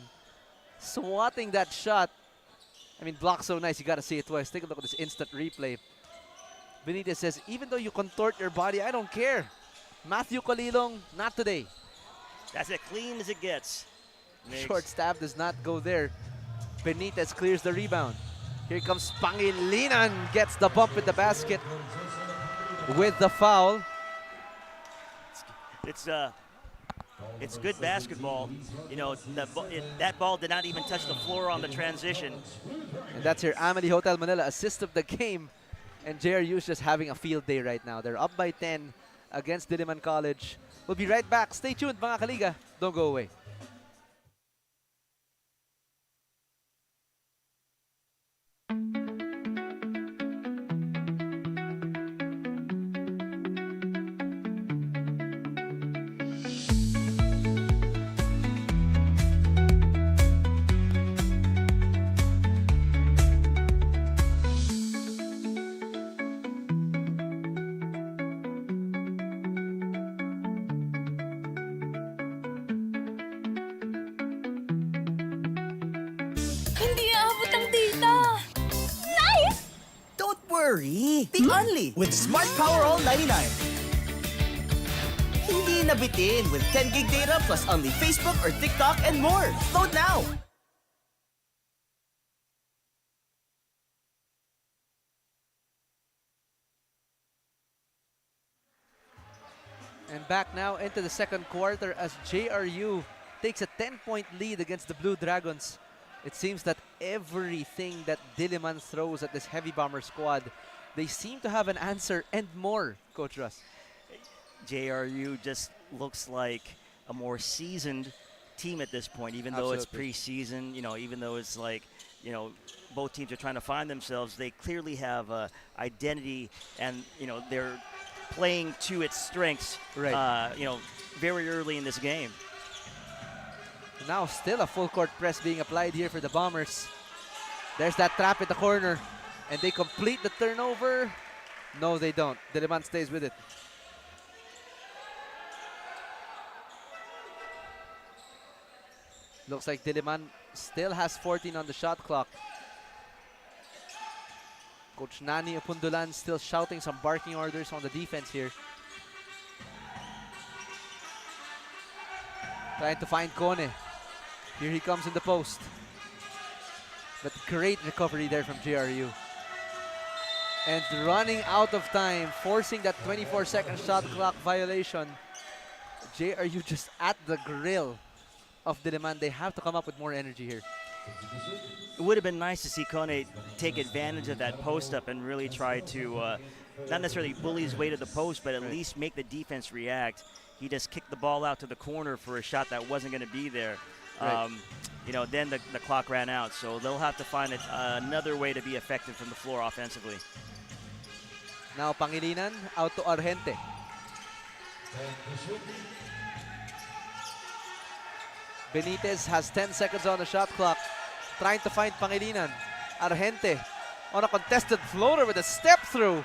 Swatting that shot. I mean, block so nice, you gotta see it twice. Take a look at this instant replay. Benitez says, even though you contort your body, I don't care. Matthew Kalilong, not today. That's as clean as it gets. Short staff does not go there. Benitez clears the rebound. Here comes Pangilinan, gets the bump in the basket with the foul. It's good basketball. That ball did not even touch the floor on the transition. And that's your Amelie Hotel Manila assist of the game. And JRU is just having a field day right now. They're up by 10 against DILIMAN College. We'll be right back. Stay tuned, mga kaliga. Don't go away. Hindi aabot ang data. Nice! Don't worry. Think only with Smart Power All 99. Hindi nabitin with 10 gig data plus only Facebook or TikTok and more. Load now. And back now into the second quarter as JRU takes a 10-point lead against the Blue Dragons. It seems that everything that DILIMAN throws at this Heavy Bomber squad, they seem to have an answer and more, Coach Russ. JRU just looks like a more seasoned team at this point, even though it's preseason, even though it's like, both teams are trying to find themselves. They clearly have a identity and, they're playing to its strengths, right. Very early in this game. Now still a full court press being applied here for the Bombers. There's that trap in the corner. And they complete the turnover. No, they don't. DILIMAN stays with it. Looks like DILIMAN still has 14 on the shot clock. Coach Nani Apundulan still shouting some barking orders on the defense here. Trying to find Kone. Here he comes in the post. But great recovery there from JRU. And running out of time, forcing that 24-second shot clock violation. JRU just at the grill of DILIMAN. They have to come up with more energy here. It would have been nice to see Kone take advantage of that post-up and really try to, not necessarily bully his way to the post, but at least make the defense react. He just kicked the ball out to the corner for a shot that wasn't going to be there. Right. Then the clock ran out, so they'll have to find another way to be effective from the floor offensively. Now Pangilinan out to Argente. Benitez has 10 seconds on the shot clock. Trying to find Pangilinan. Argente on a contested floater with a step through.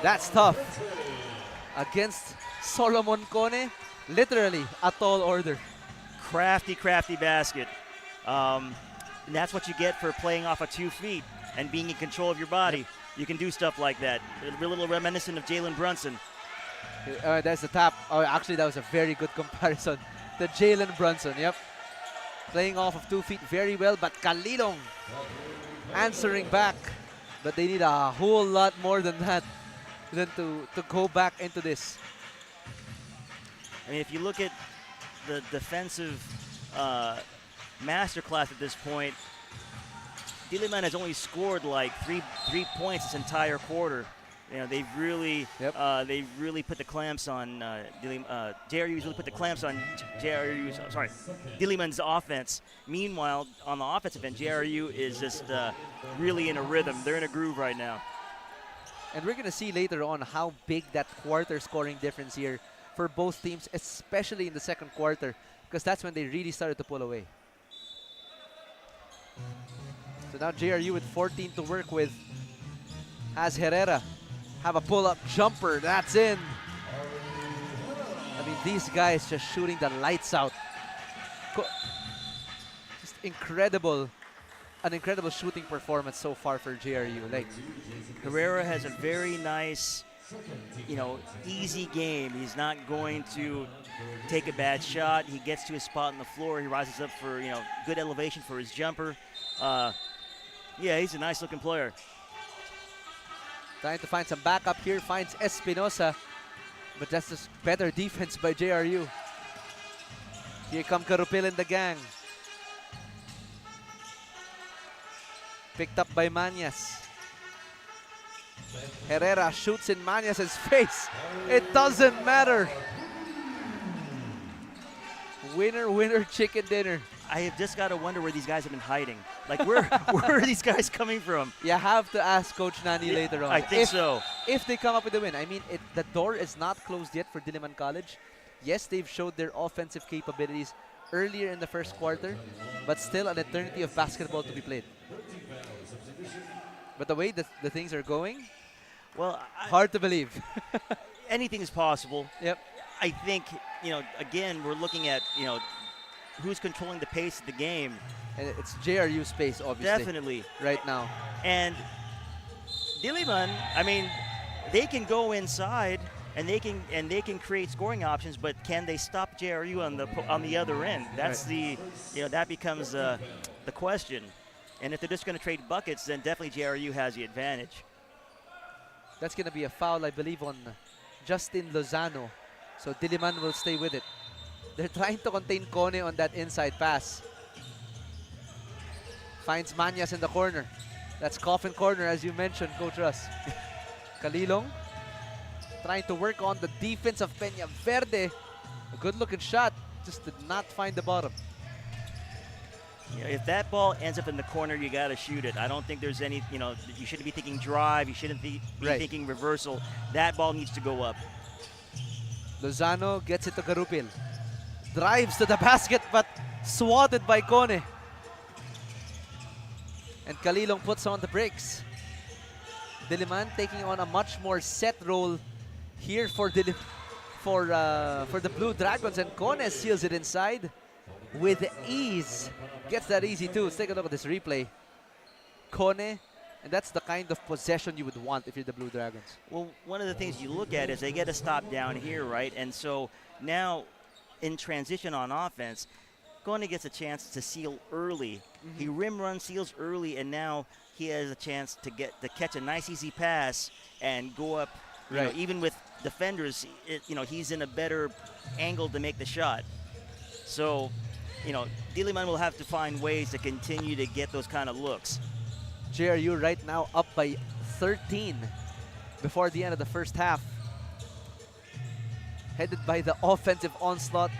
That's tough. Against Solomon Cone, literally a tall order. Crafty basket. And that's what you get for playing off of 2 feet and being in control of your body. You can do stuff like that. A little reminiscent of Jalen Brunson. There's the tap. Oh, actually, that was a very good comparison. The Jalen Brunson, yep. Playing off of 2 feet very well, but Kalilong answering back. But they need a whole lot more than that to go back into this. I mean, if you look at the defensive masterclass at this point, DILIMAN has only scored like three points this entire quarter. You know, they've really put the clamps on JRU's really put the clamps on DILIMAN's offense. Meanwhile, on the offensive end, JRU is just really in a rhythm. They're in a groove right now. And we're going to see later on how big that quarter scoring difference here for both teams, especially in the second quarter, because that's when they really started to pull away. So now JRU with 14 to work with, as Herrera have a pull-up jumper. That's in. I mean, these guys just shooting the lights out. Just incredible. An incredible shooting performance so far for JRU. Like, Herrera has a very nice, easy game. He's not going to take a bad shot. He gets to his spot on the floor. He rises up for, good elevation for his jumper. Yeah, he's a nice-looking player. Trying to find some backup here, finds Espinosa, but that's just better defense by JRU. Here come Carupil and the gang. Picked up by Manyas. Herrera shoots in Manyas' face. It doesn't matter. Winner, winner, chicken dinner. I have just got to wonder where these guys have been hiding. Like, where are these guys coming from? You have to ask Coach Nani later on. I think so. If they come up with a win. I mean, the door is not closed yet for DILIMAN College. Yes, they've showed their offensive capabilities earlier in the first quarter, but still an eternity of basketball to be played. But the way the things are going, well, hard to believe. Anything is possible. Yep. I think, again, we're looking at, who's controlling the pace of the game. And it's JRU's pace, obviously. Definitely. Right now. And DILIMAN, I mean, they can go inside and they can create scoring options, but can they stop JRU on the other end? That's right. That becomes the question. And if they're just going to trade buckets, then definitely JRU has the advantage. That's going to be a foul, I believe, on Justin Lozano. So DILIMAN will stay with it. They're trying to contain Cone on that inside pass. Finds Manyas in the corner. That's coffin corner, as you mentioned, Coach Russ. Kalilong trying to work on the defense of Peña Verde. A good-looking shot, just did not find the bottom. If that ball ends up in the corner, you got to shoot it. I don't think there's any, you shouldn't be thinking drive. You shouldn't be thinking reversal. That ball needs to go up. Lozano gets it to Carupil. Drives to the basket, but swatted by Cone. And Kalilong puts on the brakes. DILIMAN taking on a much more set role here for the Blue Dragons, and Cone seals it inside with ease. Gets that easy too. Let's take a look at this replay. Cone, and that's the kind of possession you would want if you're the Blue Dragons. Well, one of the things you look at is they get a stop down here, right? And so now in transition on offense, Cone gets a chance to seal early. Mm-hmm. He rim run seals early, and now he has a chance to catch a nice easy pass and go up. Right. Even with defenders, he's in a better angle to make the shot. So, DILIMAN will have to find ways to continue to get those kind of looks. JRU right now up by 13 before the end of the first half. Headed by the offensive onslaught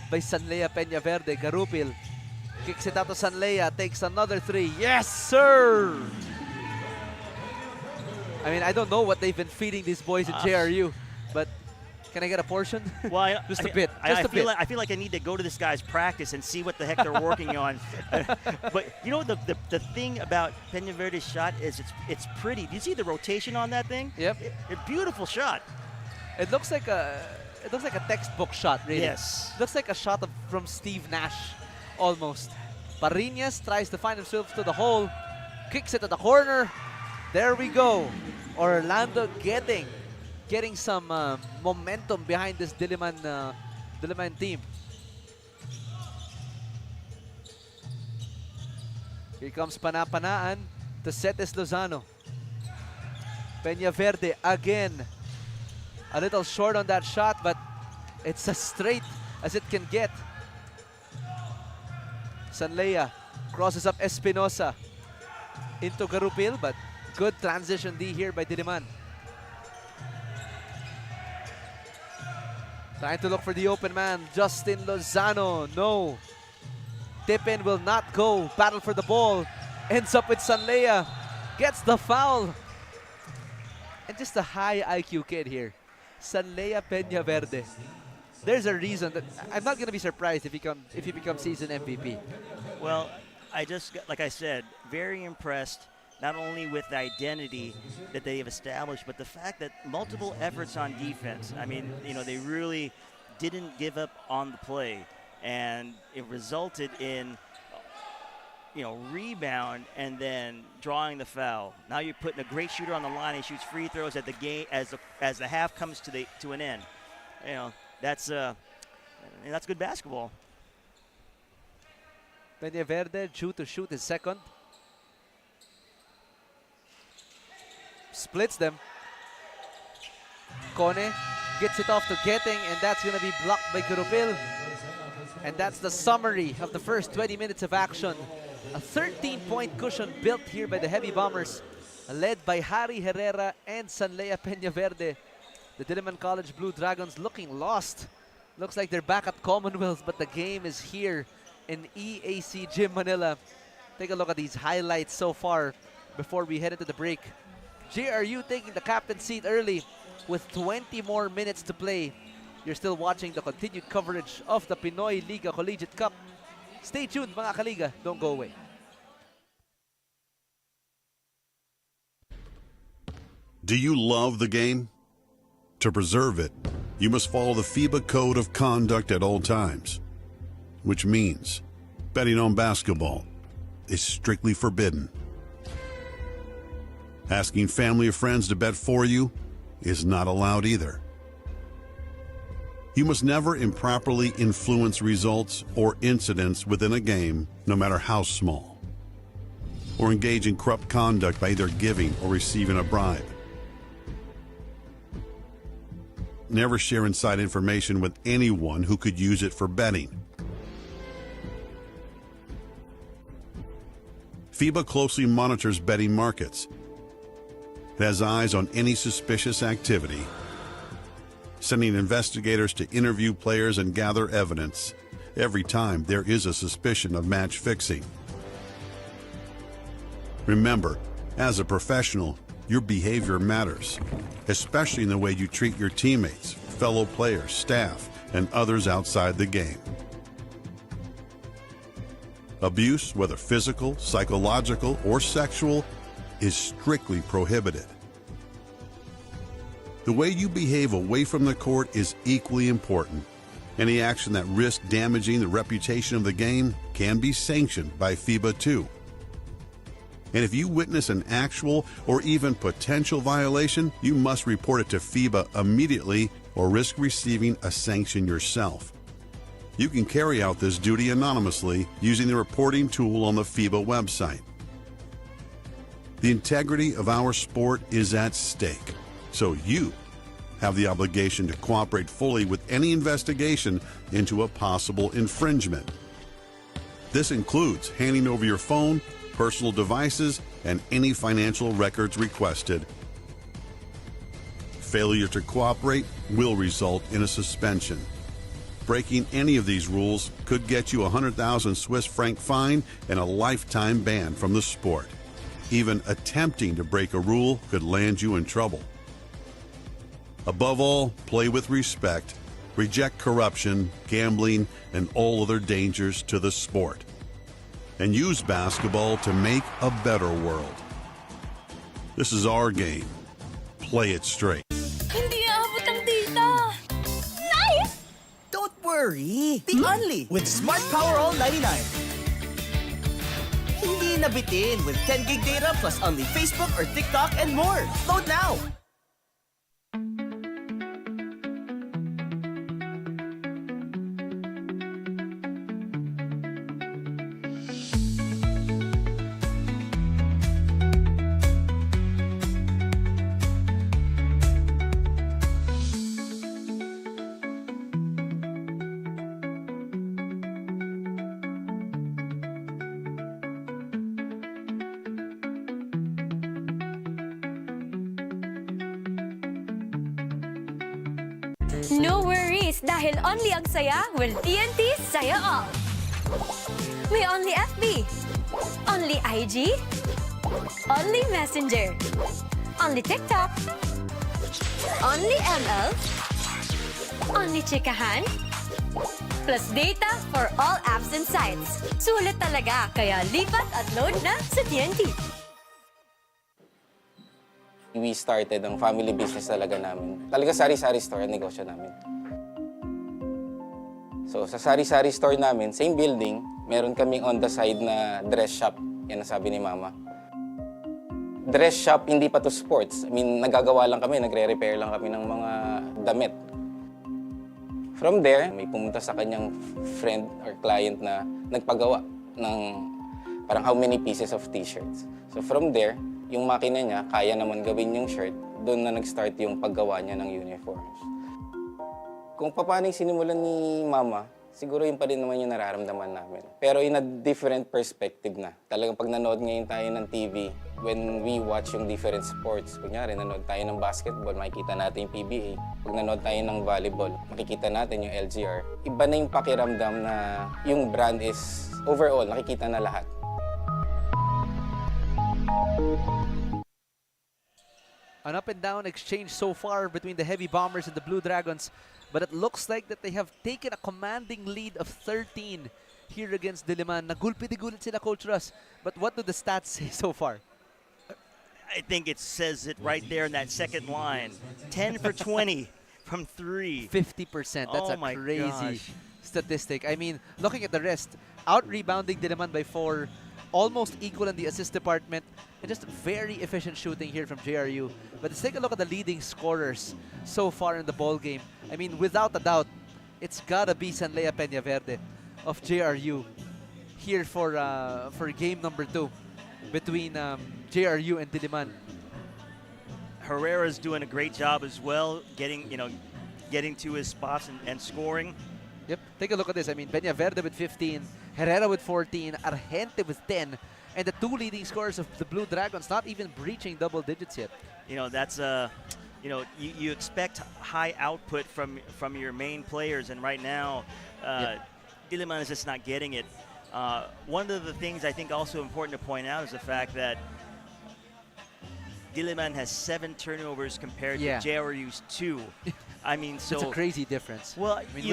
by Sanlea Peña Verde. Carupil kicks it out to Sanlea, takes another three. Yes, sir! I mean, I don't know what they've been feeding these boys at JRU, but Can I get a portion? Well, Just a bit. Just a bit. I feel like I need to go to this guy's practice and see what the heck they're working on. But you know the thing about Peñaverde's shot is it's pretty. Do you see the rotation on that thing? Yep. A beautiful shot. It looks like a textbook shot, really. Yes. Looks like a shot from Steve Nash, almost. Parinas tries to find himself to the hole, kicks it to the corner. There we go. Orlando getting some momentum behind this DILIMAN team. Here comes Panapanaan to Cetes Lozano. Peñaverde again. A little short on that shot, but it's as straight as it can get. Sanlea crosses up Espinosa into Garupil, but good transition D here by DILIMAN. Trying to look for the open man, Justin Lozano. No. Tip-in will not go. Battle for the ball. Ends up with Sanlea. Gets the foul. And just a high IQ kid here. Sanlea Peñaverde. There's a reason that I'm not going to be surprised if he becomes season MVP. Well, like I said, very impressed not only with the identity that they have established, but the fact that multiple efforts on defense. I mean, you know, they really didn't give up on the play, and it resulted in, you know, rebound and then drawing the foul. Now you're putting a great shooter on the line. He shoots free throws at the game as the half comes to an end. You know, that's good basketball. Peñaverde due to shoot his second. Splits them. Kone gets it off to Getting, and that's going to be blocked by Garupil. And that's the summary of the first 20 minutes of action. A 13-point cushion built here by the Heavy Bombers, led by Harry Herrera and Sanlea Peñaverde. The DILIMAN College Blue Dragons looking lost. Looks like they're back at Commonwealth, but the game is here in EAC Gym Manila. Take a look at these highlights so far before we head into the break. JRU taking the captain seat early with 20 more minutes to play. You're still watching the continued coverage of the Pinoyliga Collegiate Cup. Stay tuned, mga kaliga. Don't go away. Do you love the game? To preserve it, you must follow the FIBA Code of Conduct at all times, which means betting on basketball is strictly forbidden. Asking family or friends to bet for you is not allowed either. You must never improperly influence results or incidents within a game, no matter how small, or engage in corrupt conduct by either giving or receiving a bribe. Never share inside information with anyone who could use it for betting. FIBA closely monitors betting markets. It has eyes on any suspicious activity, sending investigators to interview players and gather evidence every time there is a suspicion of match fixing. Remember, as a professional, your behavior matters, especially in the way you treat your teammates, fellow players, staff, and others outside the game. Abuse, whether physical, psychological, or sexual, is strictly prohibited. The way you behave away from the court is equally important. Any action that risks damaging the reputation of the game can be sanctioned by FIBA too. And if you witness an actual or even potential violation, you must report it to FIBA immediately or risk receiving a sanction yourself. You can carry out this duty anonymously using the reporting tool on the FIBA website. The integrity of our sport is at stake, so you have the obligation to cooperate fully with any investigation into a possible infringement. This includes handing over your phone, personal devices, and any financial records requested. Failure to cooperate will result in a suspension. Breaking any of these rules could get you a 100,000 Swiss franc fine and a lifetime ban from the sport. Even attempting to break a rule could land you in trouble. Above all, play with respect, reject corruption, gambling, and all other dangers to the sport. And use basketball to make a better world. This is our game. Play it straight. Hindi aabot ang data. Nice! Don't worry. Be only with Smart Power All 99. Hindi nabitin with 10 gig data plus only Facebook or TikTok and more. Load now. No worries, dahil only ang saya will TNT Saya All. May only FB, only IG, only Messenger, only TikTok, only ML, only chikahan, plus data for all apps and sites. Sulit talaga, kaya lipat at load na sa TNT. We started ang family business talaga namin. Talaga sari-sari store ang negosyo namin. So sa sari-sari store namin, same building, meron kaming on the side na dress shop. Yan ang sabi ni Mama. Dress shop, hindi pa to sports. I mean, nagagawa lang kami, nagre-repair lang kami ng mga damit. From there, may pumunta sa kanyang friend or client na nagpagawa ng parang how many pieces of t-shirts. So from there, yung makina niya, kaya naman gawin yung shirt, doon na nag-start yung paggawa niya ng uniforms. Kung paano yung sinimulan ni Mama, siguro yun pa rin naman yung nararamdaman namin. Pero in a different perspective na. Talagang pag nanood ngayon tayo ng TV, when we watch yung different sports, kunyari nanood tayo ng basketball, makikita natin yung PBA. Pag nanood tayo ng volleyball, makikita natin yung LGR. Iba na yung pakiramdam na yung brand is overall, nakikita na lahat. An up and down exchange so far between the Heavy Bombers and the Blue Dragons, but it looks like that they have taken a commanding lead of 13 here against DILIMAN. Nagulpi-digulit sila, Coach Russ. But what do the stats say so far? I think it says it right there in that second line. 10 for 20 from 3. 50%. That's Oh my a crazy gosh. statistic. I mean, looking at the rest, out-rebounding DILIMAN by 4, almost equal in the assist department, and just very efficient shooting here from JRU. But let's take a look at the leading scorers so far in the ball game. I mean, without a doubt, it's gotta be Sanlea Peñaverde of JRU here for game number 2 between JRU and DILIMAN. Herrera's doing a great job as well, getting to his spots and scoring. Yep, take a look at this. I mean, Peñaverde with 15, Herrera with 14, Argente with 10, and the 2 leading scorers of the Blue Dragons not even breaching double digits yet. You know, that's you expect high output from your main players, and right now, DILIMAN is just not getting it. One of the things I think also important to point out is the fact that DILIMAN has 7 turnovers compared to JRU's 2. I mean, so it's a crazy difference. Well, I mean,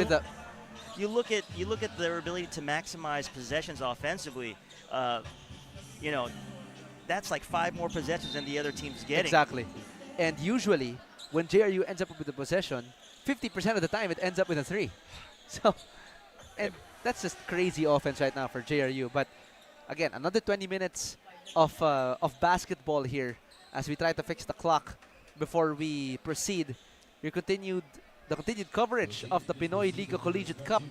you look at their ability to maximize possessions offensively. You know, that's like 5 more possessions than the other team's getting. Exactly. And usually, when JRU ends up with the possession, 50% of the time it ends up with a 3. So, and that's just crazy offense right now for JRU. But again, another 20 minutes of basketball here as we try to fix the clock before we proceed. The continued coverage of the Pinoyliga Collegiate Cup.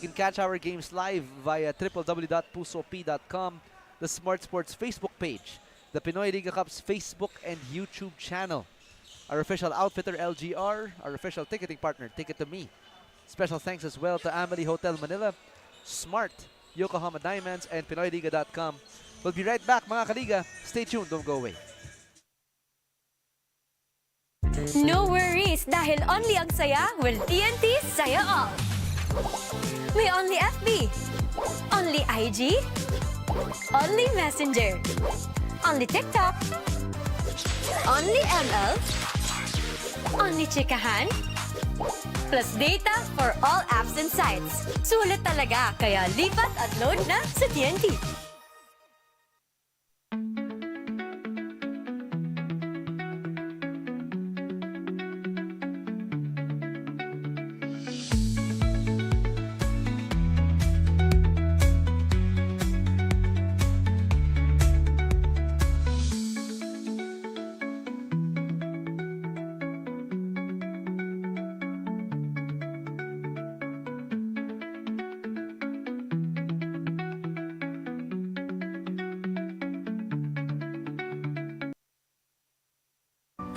You can catch our games live via www.pusop.com, the Smart Sports Facebook page, the Pinoyliga Cup's Facebook and YouTube channel, our official outfitter LGR, our official ticketing partner Ticket to Me. Special thanks as well to Amelie Hotel Manila, Smart, Yokohama Diamonds, and Pinoyliga.com. We'll be right back, mga kaliga. Stay tuned, don't go away. No worries, dahil only ang saya will TNT Saya All. May only FB, only IG, only Messenger, only TikTok, only ML, Only chikahan? Plus data for all apps and sites. Sulit talaga, kaya lipat at load na sa TNT.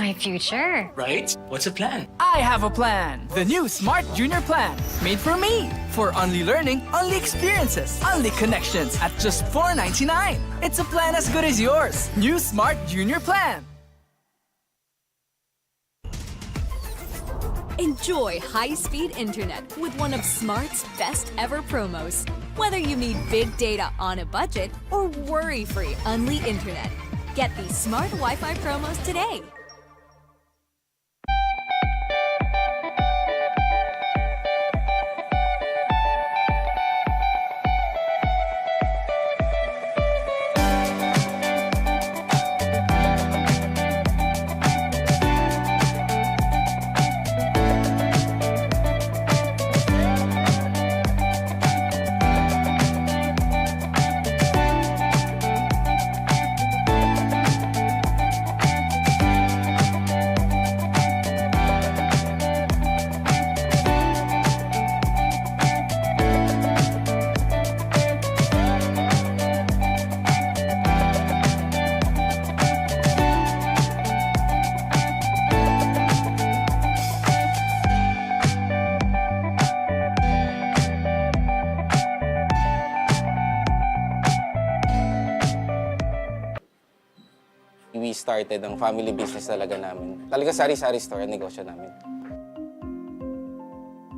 My future. Right? What's the plan? I have a plan. The new Smart Junior Plan. Made for me. For only learning, only experiences, only connections at just $4.99. It's a plan as good as yours. New Smart Junior Plan. Enjoy high-speed internet with one of Smart's best ever promos. Whether you need big data on a budget or worry-free Unli internet. Get these smart Wi-Fi promos today. We started ang family business talaga namin. Talaga sari-sari store ang negosyo namin.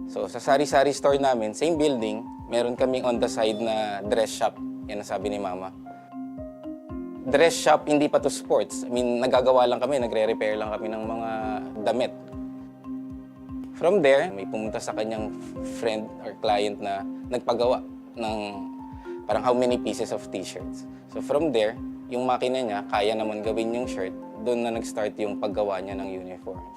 So sa sari-sari store namin, same building, meron kaming on the side na dress shop. Yan ang sabi ni Mama. Dress shop, hindi pa to sports. I mean, nagagawa lang kami, nagre-repair lang kami ng mga damit. From there, may pumunta sa kanyang friend or client na nagpagawa ng parang how many pieces of t-shirts. So from there, yung makina niya, kaya naman gawin yung shirt, doon na nag-start yung paggawa niya ng uniforms.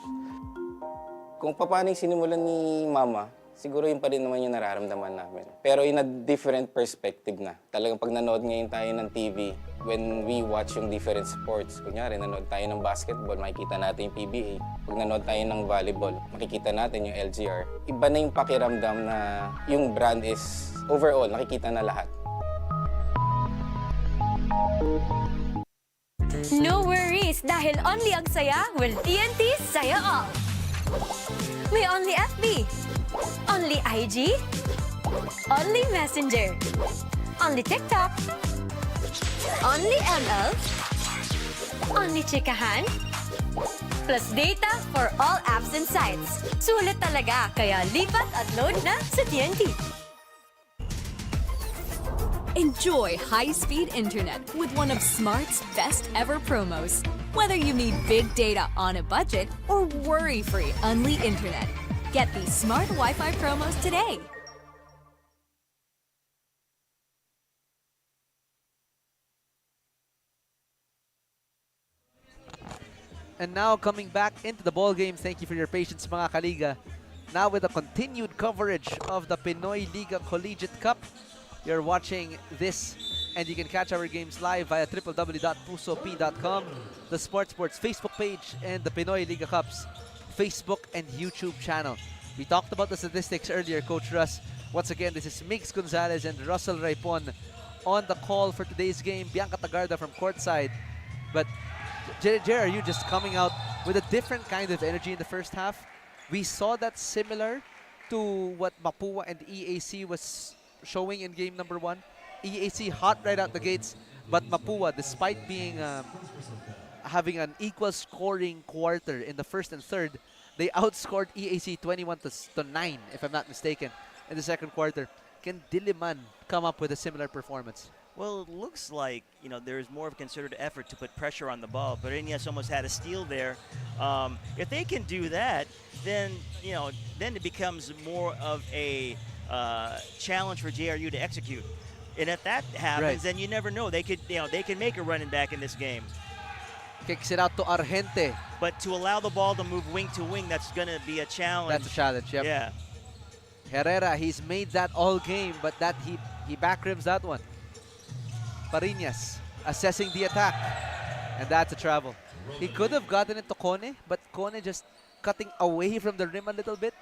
Kung paano yung sinimulan ni Mama, siguro yun pa rin naman yung nararamdaman namin. Pero in a different perspective na. Talagang pag nanood ngayon tayo ng TV, when we watch yung different sports, kunyari nanood tayo ng basketball, makikita natin yung PBA. Pag nanood tayo ng volleyball, makikita natin yung LGR. Iba na yung pakiramdam na yung brand is overall, nakikita na lahat. No worries, dahil only ang saya will TNT Saya All. May only FB, only IG, only Messenger, only TikTok, only ML, only chikahan, plus data for all apps and sites. Sulit talaga, kaya lipat at load na sa TNT. Enjoy high-speed internet with one of Smart's best ever promos. Whether you need big data on a budget or worry-free Unli internet. Get these smart Wi-Fi promos today. And now coming back into the ball game, thank you for your patience mga kaliga. Now with the continued coverage of the Pinoyliga Collegiate Cup. You're watching this, and you can catch our games live via www.pusop.com, the Sports Facebook page, and the Pinoyliga Cup's Facebook and YouTube channel. We talked about the statistics earlier, Coach Russ. Once again, this is Mix Gonzalez and Russell Raipon on the call for today's game. Bianca Tagarda from courtside. But Jer, are you just coming out with a different kind of energy in the first half? We saw that similar to what Mapua and EAC was showing in game number 1. EAC hot right out the gates, but Mapua, despite being having an equal scoring quarter in the first and third, they outscored EAC 21-9, if I'm not mistaken, in the second quarter. Can DILIMAN come up with a similar performance? Well, it looks like, there's more of a concerted effort to put pressure on the ball. But Ineos almost had a steal there. If they can do that, then, then it becomes more of a challenge for JRU to execute. And if that happens, then you never know. They could, they can make a running back in this game. Kicks it out to Argente. But to allow the ball to move wing to wing, that's going to be a challenge. That's a challenge, yep. Yeah. Herrera, he's made that all game, but that he back rims that one. Parinas assessing the attack, and that's a travel. He could have gotten it to Kone, but Kone just cutting away from the rim a little bit.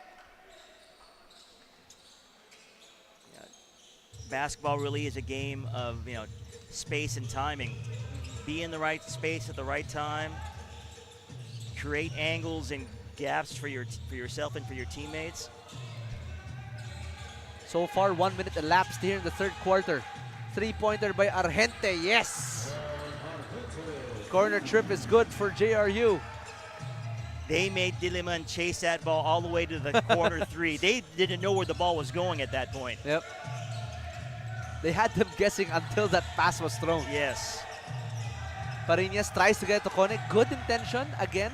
Basketball really is a game of space and timing. Be in the right space at the right time. Create angles and gaps for yourself and for your teammates. So far, 1 minute elapsed here in the third quarter. Three-pointer by Argente, yes! Corner trip is good for JRU. They made DILIMAN chase that ball all the way to the corner three. They didn't know where the ball was going at that point. Yep. They had them guessing until that pass was thrown. Yes. Parinas tries to get to Kone. Good intention again,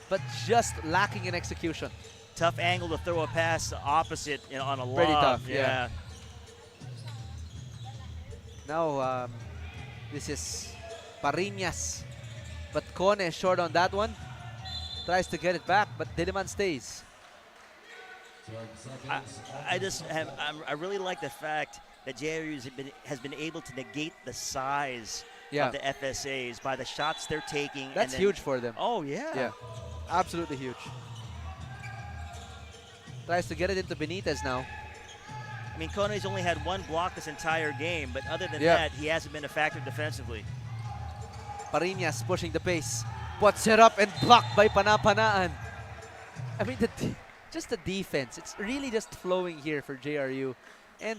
but just lacking in execution. Tough angle to throw a pass opposite on a lob. Pretty tough, yeah. Now, this is Parinas, but Kone is short on that one. Tries to get it back, but DILIMAN stays. I really like the fact that JRU has been able to negate the size of the FSAs by the shots they're taking. That's huge for them. Oh, yeah. Yeah, absolutely huge. Tries to get it into Benitez now. I mean, Kone's only had one block this entire game, but other than that, he hasn't been a factor defensively. Parinas pushing the pace. Puts it up and blocked by Panapanaan. I mean, just the defense. It's really just flowing here for JRU. And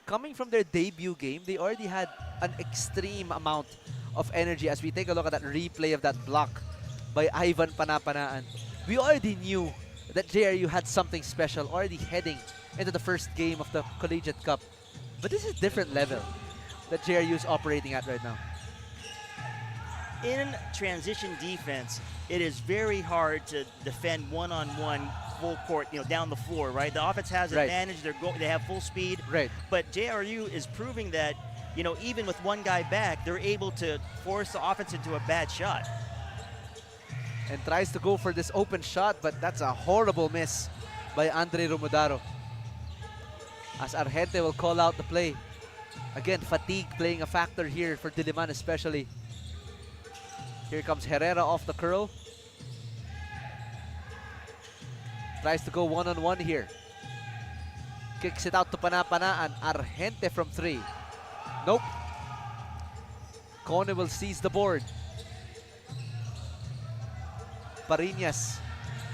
coming from their debut game, they already had an extreme amount of energy. As we take a look at that replay of that block by Ivan Panapanaan, we already knew that JRU had something special already heading into the first game of the Collegiate Cup. But this is a different level that JRU is operating at right now. In transition defense, it is very hard to defend one-on-one full court, down the floor, right? The offense has advantage. They have full speed. Right. But JRU is proving that, even with one guy back, they're able to force the offense into a bad shot. And tries to go for this open shot, but that's a horrible miss by Andre Romudaro. As Argente will call out the play. Again, fatigue playing a factor here for DILIMAN especially. Here comes Herrera off the curl. Tries to go one-on-one here. Kicks it out to Panapanaan. Argente from three. Nope. Kone will seize the board. Parinas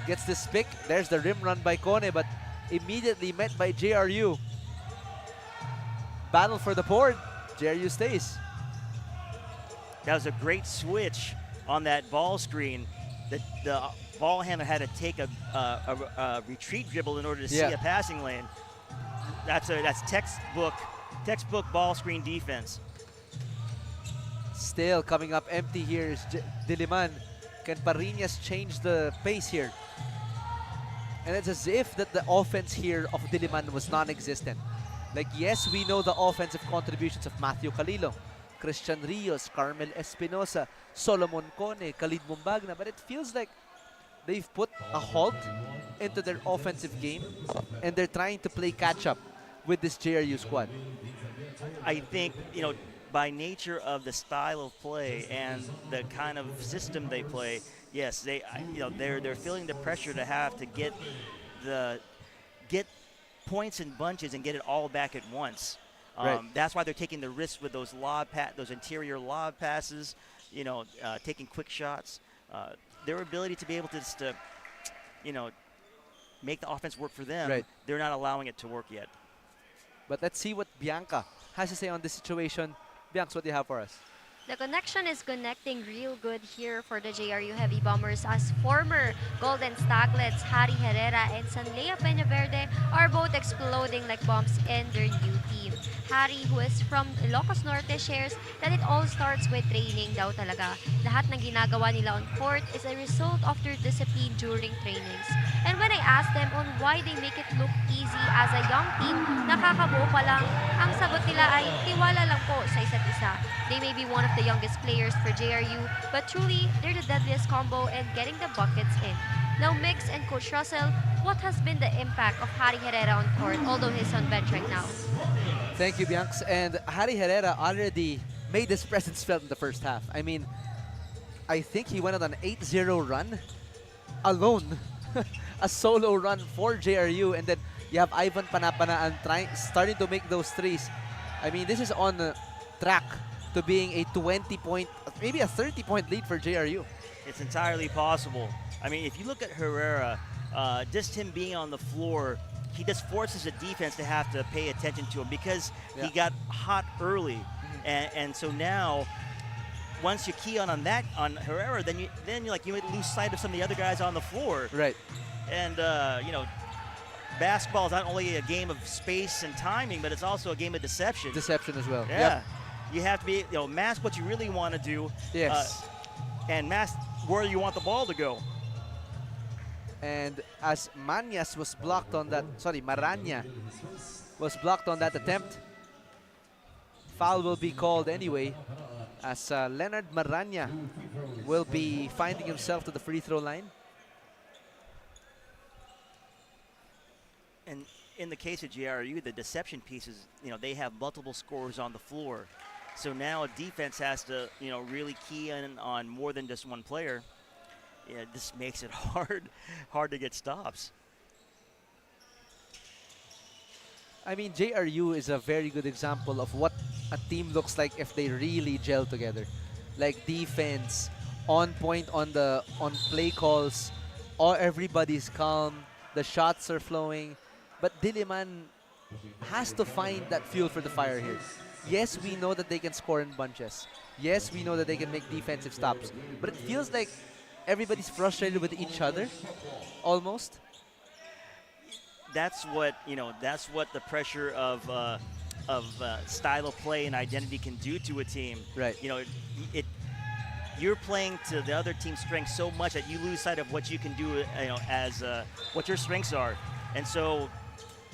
gets this pick. There's the rim run by Kone, but immediately met by JRU. Battle for the board. JRU stays. That was a great switch on that ball screen. The ball handler had to take a retreat dribble in order to see a passing lane. That's textbook ball screen defense. Still coming up empty here is DILIMAN. Can Parinas change the pace here? And it's as if that the offense here of DILIMAN was non-existent. Like, yes, we know the offensive contributions of Matthew Calilo, Christian Rios, Carmel Espinosa, Solomon Kone, Khalid Mumbagna, but it feels like they've put a halt into their offensive game and they're trying to play catch-up with this JRU squad. I think, by nature of the style of play and the kind of system they play, yes, they're feeling the pressure to have to get points in bunches and get it all back at once. That's why they're taking the risk with those those interior lob passes, taking quick shots. Their ability to be able to just, make the offense work for them, they're not allowing it to work yet. But let's see what Bianca has to say on this situation. Bianca, what do you have for us? The connection is connecting real good here for the JRU Heavy Bombers as former Golden Staglets Harry Herrera and Sanlea Peñaverde are both exploding like bombs in their new team. Harry, who is from Ilocos Norte, shares that it all starts with training daw talaga. Lahat ng ginagawa nila on court is a result of their discipline during trainings. And when I asked them on why they make it look easy as a young team, nakakabuo pa lang, ang sagot nila ay tiwala lang po sa isa't isa. They may be one of the youngest players for JRU, but truly, they're the deadliest combo and getting the buckets in. Now, Mix and Coach Russell, what has been the impact of Harry Herrera on court, although he's on bench right now? Thank you, Bianx. And Harry Herrera already made his presence felt in the first half. I mean, I think he went on an 8-0 run alone. A solo run for JRU, and then you have Ivan Panapanaan starting to make those threes. I mean, this is on track to being a 20-point, maybe a 30-point lead for JRU. It's entirely possible. I mean, if you look at Herrera, just him being on the floor, he just forces the defense to have to pay attention to him because he got hot early. And so now, once you key on Herrera, then you might lose sight of some of the other guys on the floor. Right. And basketball is not only a game of space and timing, but it's also a game of deception. Deception as well. Yeah. Yep. You have to be, mask what you really want to do. Yes. And mask where you want the ball to go. And as Manyas was blocked on that, Maranya was blocked on that attempt, foul will be called anyway, as Leonard Maranya will be finding himself to the free throw line. And in the case of JRU, the deception pieces, they have multiple scorers on the floor. So now a defense has to, really key in on more than just one player. Yeah, this makes it hard to get stops. I mean, JRU is a very good example of what a team looks like if they really gel together. Like defense, on point on play calls, everybody's calm, the shots are flowing. But DILIMAN has to find that fuel for the fire here. Yes, we know that they can score in bunches. Yes, we know that they can make defensive stops. But it feels like everybody's frustrated with each other, almost. That's what the pressure of style of play and identity can do to a team. Right. You're playing to the other team's strengths so much that you lose sight of what you can do, as what your strengths are, and so,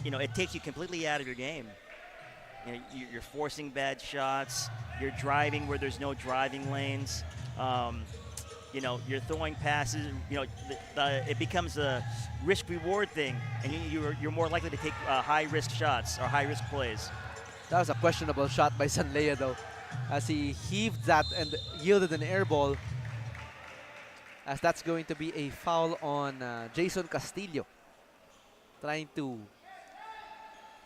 it takes you completely out of your game. You're forcing bad shots. You're driving where there's no driving lanes. You're throwing passes. It becomes a risk-reward thing, and you're more likely to take high-risk shots or high-risk plays. That was a questionable shot by Sanlea, though, as he heaved that and yielded an air ball, as that's going to be a foul on Jason Castillo, trying to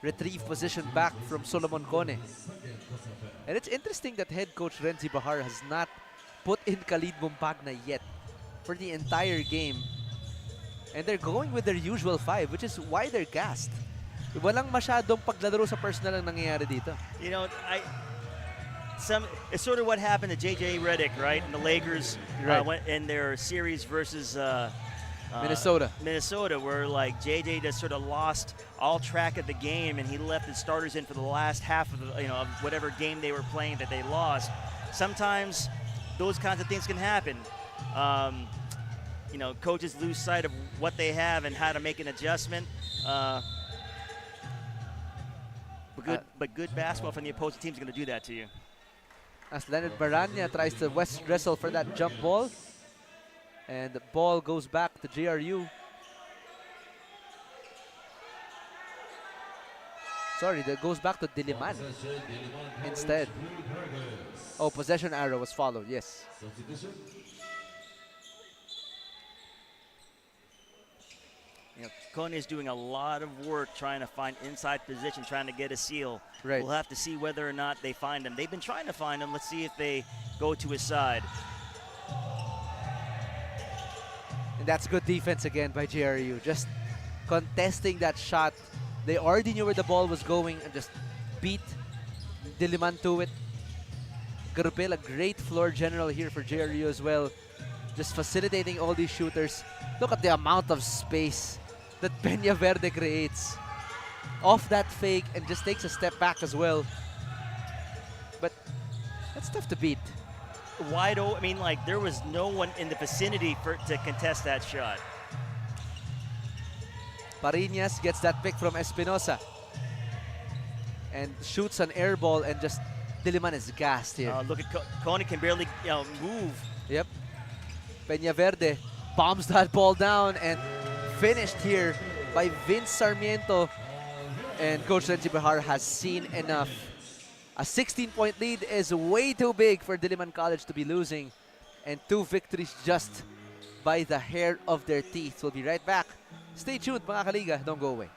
retrieve position back from Solomon Cone. And it's interesting that head coach Renzi Bahar has not put in Khalid Bumpagna yet for the entire game. And they're going with their usual 5, which is why they're gassed. Walang masyadong paglalaro sa personal ang nangyayari dito. It's sort of what happened to J.J. Redick, right? And the Lakers went in their series versus Minnesota, where J.J. just sort of lost all track of the game, and he left his starters in for the last half of of whatever game they were playing that they lost. Sometimes those kinds of things can happen. Coaches lose sight of what they have and how to make an adjustment. But good basketball from the opposing team is going to do that to you. As Leonard Baranya tries to wrestle for that jump ball. And the ball goes back to JRU. Sorry, that goes back to DILIMAN instead. Oh, possession arrow was followed, yes. Kone is doing a lot of work trying to find inside position, trying to get a seal. Right. We'll have to see whether or not they find him. They've been trying to find him. Let's see if they go to his side. And that's good defense again by JRU. Just contesting that shot. They already knew where the ball was going and just beat DILIMAN to it. Garupel, a great floor general here for JRU as well. Just facilitating all these shooters. Look at the amount of space that Peña Verde creates. off that fake and just takes a step back as well. But that's tough to beat. Wide open. I mean, like, there was no one in the vicinity to contest that shot. Parinas gets that pick from Espinosa and shoots an air ball, and just DILIMAN is gassed here. Look at Coney can barely move. Yep. Peña Verde bombs that ball down, and finished here by Vince Sarmiento. And Coach Renji Behar has seen enough. A 16-point lead is way too big for DILIMAN College to be losing. And 2 victories just by the hair of their teeth. We'll be right back. Stay tuned, mga kaliga. Don't go away.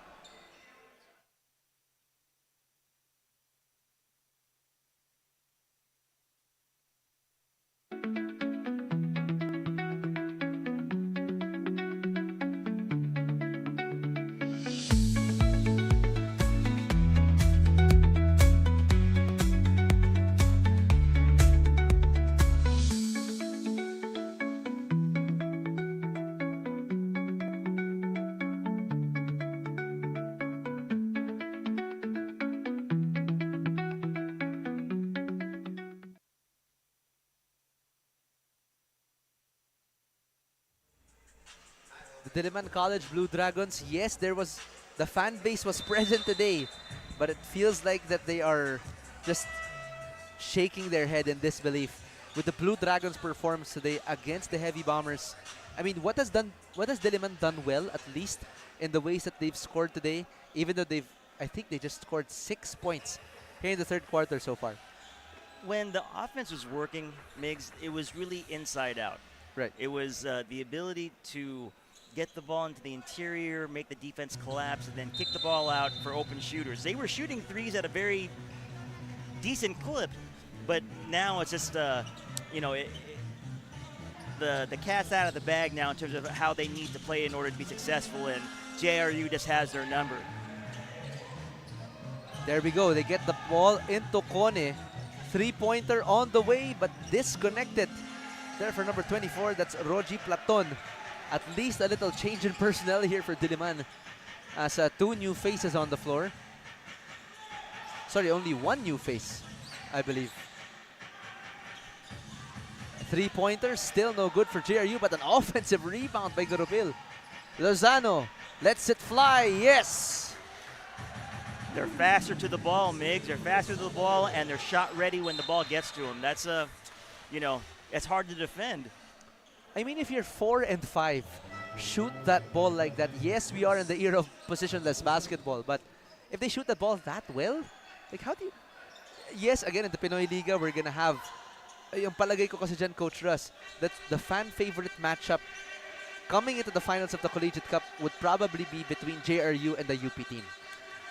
The DILIMAN College Blue Dragons, yes, the fan base was present today, but it feels like that they are just shaking their head in disbelief with the Blue Dragons' performance today against the Heavy Bombers. I mean, what has DILIMAN done well, at least in the ways that they've scored today, even though I think they just scored 6 points here in the third quarter so far. When the offense was working, Migs, it was really inside out. Right. It was the ability to get the ball into the interior, make the defense collapse, and then kick the ball out for open shooters. They were shooting threes at a very decent clip, but now it's just, the cat's out of the bag now in terms of how they need to play in order to be successful, and JRU just has their number. There we go. They get the ball into Kone. 3-pointer on the way, but disconnected. There for number 24, that's Roji Platon. At least a little change in personnel here for DILIMAN, as 2 new faces on the floor. Sorry, only 1 new face, I believe. 3-pointer, still no good for JRU, but an offensive rebound by Garubil. Lozano lets it fly, yes! They're faster to the ball, Migs. They're faster to the ball, and they're shot ready when the ball gets to them. That's it's hard to defend. I mean, if you're 4 and 5, shoot that ball like that. Yes, we are in the era of positionless basketball, but if they shoot the ball that well, like how do you... Yes, again, in the Pinoyliga, we're gonna have, yung palagay ko kasi dyan, Coach Russ, that the fan favorite matchup coming into the finals of the Collegiate Cup would probably be between JRU and the UP team.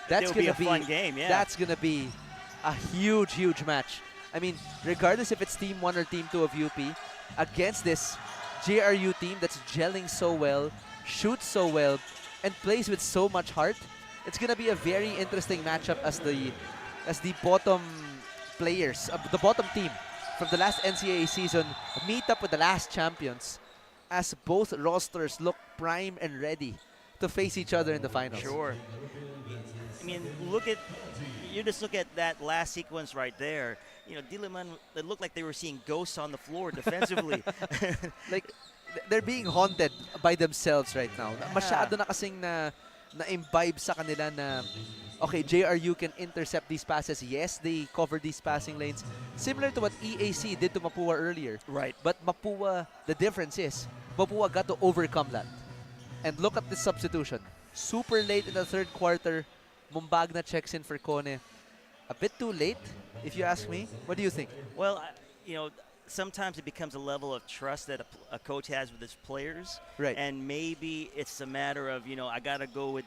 That's gonna be a fun game, yeah. That's gonna be a huge, huge match. I mean, regardless if it's Team 1 or Team 2 of UP, against this JRU team that's gelling so well, shoots so well, and plays with so much heart, it's gonna be a very interesting matchup as the bottom players, the bottom team from the last NCAA season meet up with the last champions, as both rosters look prime and ready to face each other in the finals. Sure. I mean, you just look at that last sequence right there. DILIMAN, it looked like they were seeing ghosts on the floor defensively. Like, they're being haunted by themselves right now. Masyado na kasing na-imbibe sa kanila na, okay, JRU can intercept these passes. Yes, they cover these passing lanes. Similar to what EAC did to Mapua earlier. Right. But Mapua, the difference is, Mapua got to overcome that. And look at this substitution. Super late in the third quarter, Mumbagna checks in for Kone. A bit too late, if you ask me. What do you think? Well, sometimes it becomes a level of trust that a coach has with his players. Right. And maybe it's a matter of, I got to go with,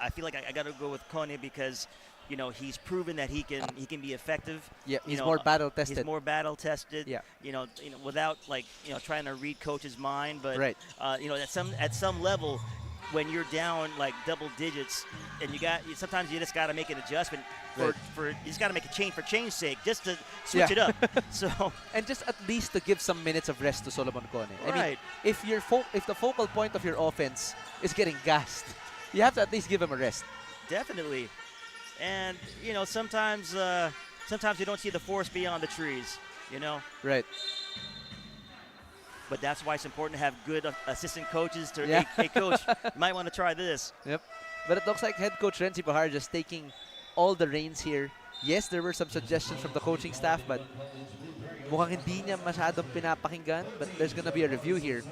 I feel like I got to go with Kone because, he's proven that he can be effective. Yeah, he's more battle tested. He's more battle tested. Yeah. Without trying to read coach's mind, but right. At some level, when you're down like double digits, and sometimes you just got to make an adjustment. You just got to make a change for change's sake, just to switch it up. So and just at least to give some minutes of rest to Solomon Kone. Right. I mean, if the focal point of your offense is getting gassed, you have to at least give him a rest. Definitely. And, you know, sometimes you don't see the forest beyond the trees, you know? Right. But that's why it's important to have good assistant coaches to, Yeah. hey, coach, you might want to try this. Yep. But it looks like head coach Renzi Bahar just taking all the reins here. Yes, there were some suggestions from the coaching staff, but mukhang hindi niya masyadong pinapakinggan. But there's gonna be a review here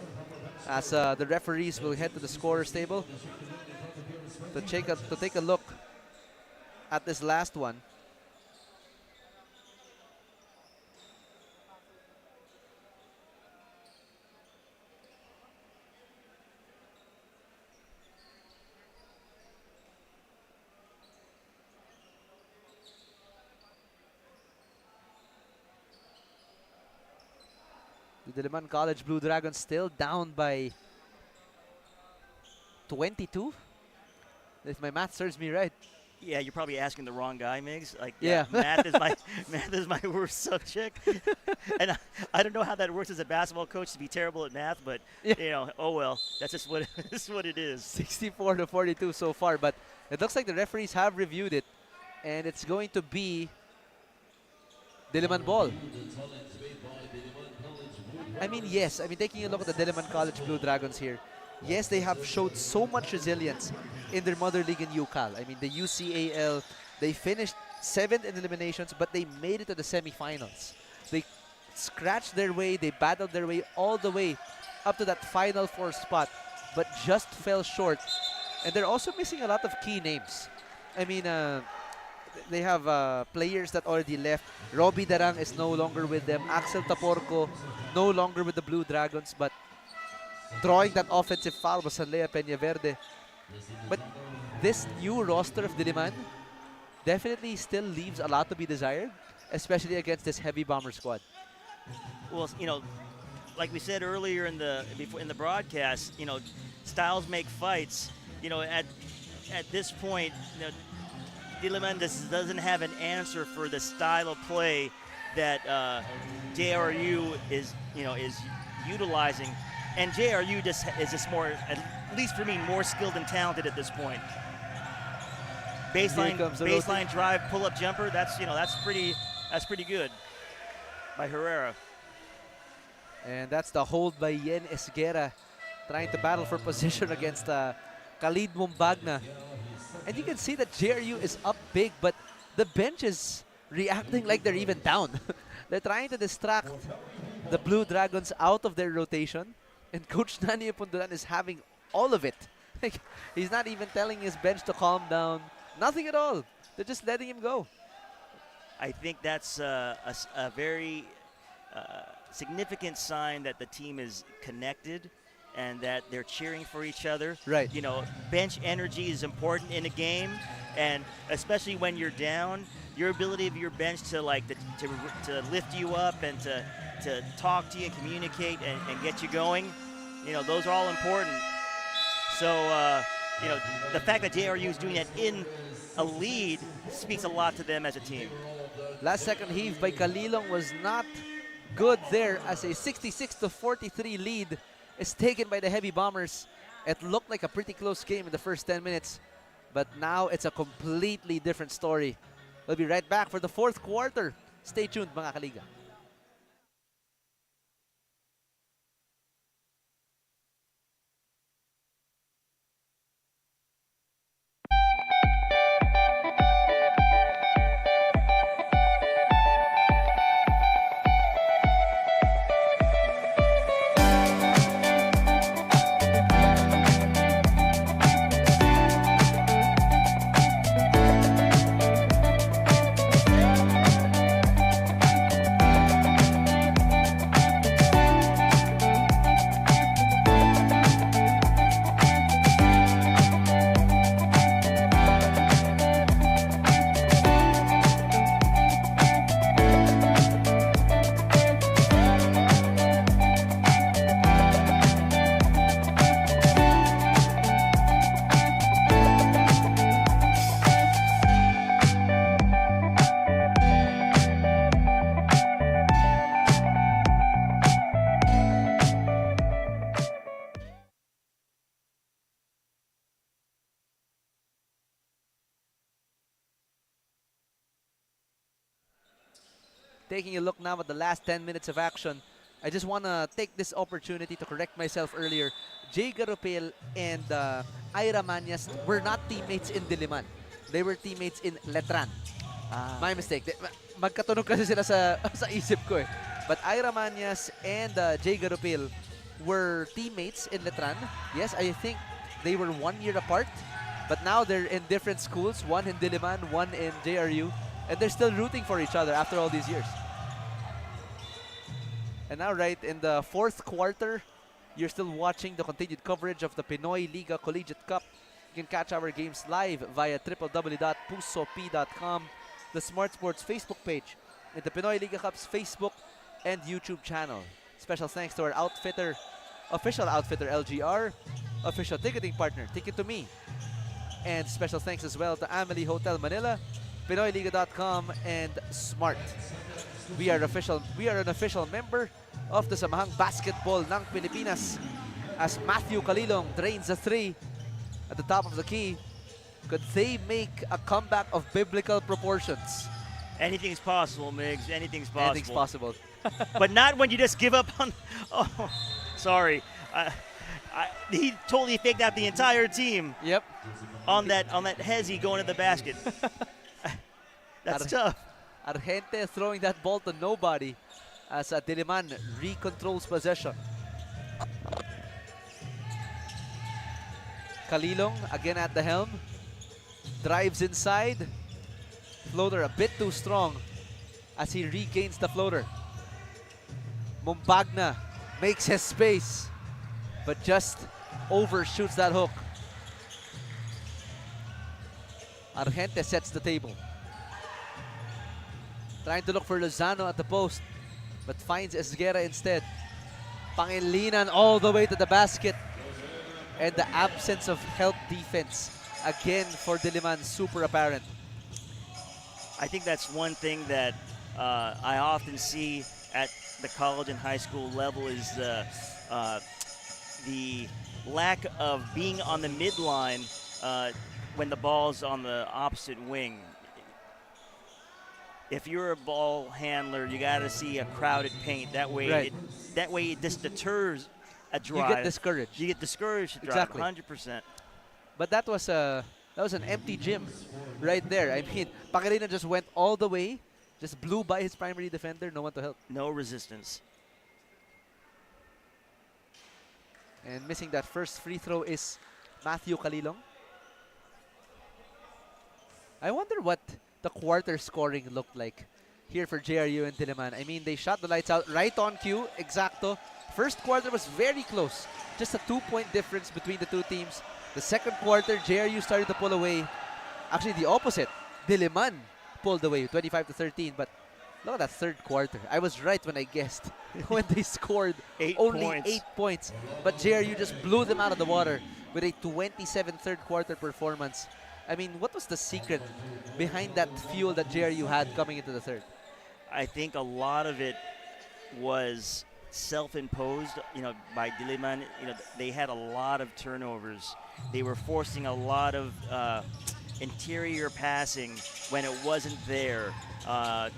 as the referees will head to the scorer's table to take a look at this last one. The DILIMAN College Blue Dragons still down by 22, if my math serves me right. Yeah, you're probably asking the wrong guy, Migs. Like, Yeah. math is my worst subject, and I don't know how that works as a basketball coach to be terrible at math, but Yeah. you know, oh well, that's just what this is what it is. 64 to 42 so far, but it looks like the referees have reviewed it, and it's going to be DILIMAN ball. I mean, yes. I mean, taking a look at the DILIMAN College Blue Dragons here, yes, they have showed so much resilience in their mother league in UCAL. I mean, the UCAL, they finished 7th in eliminations, but they made it to the semifinals. They scratched their way, they battled their way all the way up to that Final Four spot, but just fell short. And they're also missing a lot of key names. I mean, they have players that already left. Robbie Darang is no longer with them. Axel Taporco, no longer with the Blue Dragons, but drawing that offensive foul was Sanlea Peñaverde. But this new roster of DILIMAN definitely still leaves a lot to be desired, especially against this heavy bomber squad. Well, you know, like we said earlier in the broadcast, you know, styles make fights. You know, at this point, you know, DILIMAN doesn't have an answer for the style of play that JRU is utilizing, and JRU is just more, at least for me, more skilled and talented at this point. Baseline drive, pull-up jumper. That's pretty good by Herrera. And that's the hold by Yen Esguera, trying to battle for position against Khalid Mumbagna. And you can see that JRU is up big, but the bench is reacting like they're even down. They're trying to distract the Blue Dragons out of their rotation, and Coach Nani Pundulan is having all of it. Like, he's not even telling his bench to calm down. Nothing at all. They're just letting him go. I think that's a very significant sign that the team is connected and that they're cheering for each other. Right. You know, bench energy is important in a game, and especially when you're down, your ability of your bench to lift you up and to talk to you and communicate and get you going, you know, those are all important. So, you know, the fact that JRU is doing that in a lead speaks a lot to them as a team. Last second heave by Kalilong was not good there, as a 66 to 43 lead is taken by the Heavy Bombers. It looked like a pretty close game in the first 10 minutes, but now it's a completely different story. We'll be right back for the fourth quarter. Stay tuned, mga kaliga. taking a look now at the last 10 minutes of action, I just want to take this opportunity to correct myself earlier. Jay Garupil and Ira Manyas were not teammates in Diliman. They were teammates in Letran. My mistake. Magkatunog kasi sila sa isip ko eh. But Ira Manyas and Jay Garupil were teammates in Letran. Yes, I think they were 1 year apart. But now they're in different schools. One in Diliman, one in JRU. And they're still rooting for each other after all these years. And now right in the fourth quarter, you're still watching the continued coverage of the Pinoyliga Collegiate Cup. You can catch our games live via www.pusop.com, the Smart Sports Facebook page, and the Pinoyliga Cup's Facebook and YouTube channel. Special thanks to our outfitter, official outfitter LGR, official ticketing partner Ticket to Me, and special thanks as well to Amelie Hotel Manila, Pinoyliga.com, and Smart. We are an official member of the Samahang Basketball ng Pilipinas as Matthew Kalilong drains a three at the top of the key. Could they make a comeback of biblical proportions? Anything's possible, Migs. Anything's possible. Anything's possible. But not when you just give up on... Oh, sorry. He totally faked out the entire team. Yep. On that hezzy going to the basket. That's tough. Argente throwing that ball to nobody as Diliman recontrols possession. Kalilong again at the helm. Drives inside. Floater a bit too strong as he regains the floater. Mumbagna makes his space, but just overshoots that hook. Argente sets the table. Trying to look for Lozano at the post, but finds Esguerra instead. Pangilinan all the way to the basket. And the absence of help defense, again for Diliman, super apparent. I think that's one thing that I often see at the college and high school level is the lack of being on the midline when the ball's on the opposite wing. If you're a ball handler, you got to see a crowded paint. That way, it just deters a drive. You get discouraged. You get discouraged. Exactly. 100%. But that was an empty gym right there. I mean, Pangilinan just went all the way, just blew by his primary defender, no one to help. No resistance. And missing that first free throw is Matthew Kalilong. I wonder what the quarter scoring looked like here for JRU and Diliman. I mean, they shot the lights out right on cue, exacto. First quarter was very close. Just a 2-point difference between the two teams. The second quarter, JRU started to pull away. Actually, the opposite. Diliman pulled away, 25-13. But look at that third quarter. I was right when I guessed when they scored only 8 points. But JRU just blew them out of the water with a 27 third quarter performance. I mean, what was the secret behind that fuel that JRU had coming into the third? I think a lot of it was self-imposed, by Diliman. They had a lot of turnovers. They were forcing a lot of interior passing when it wasn't there,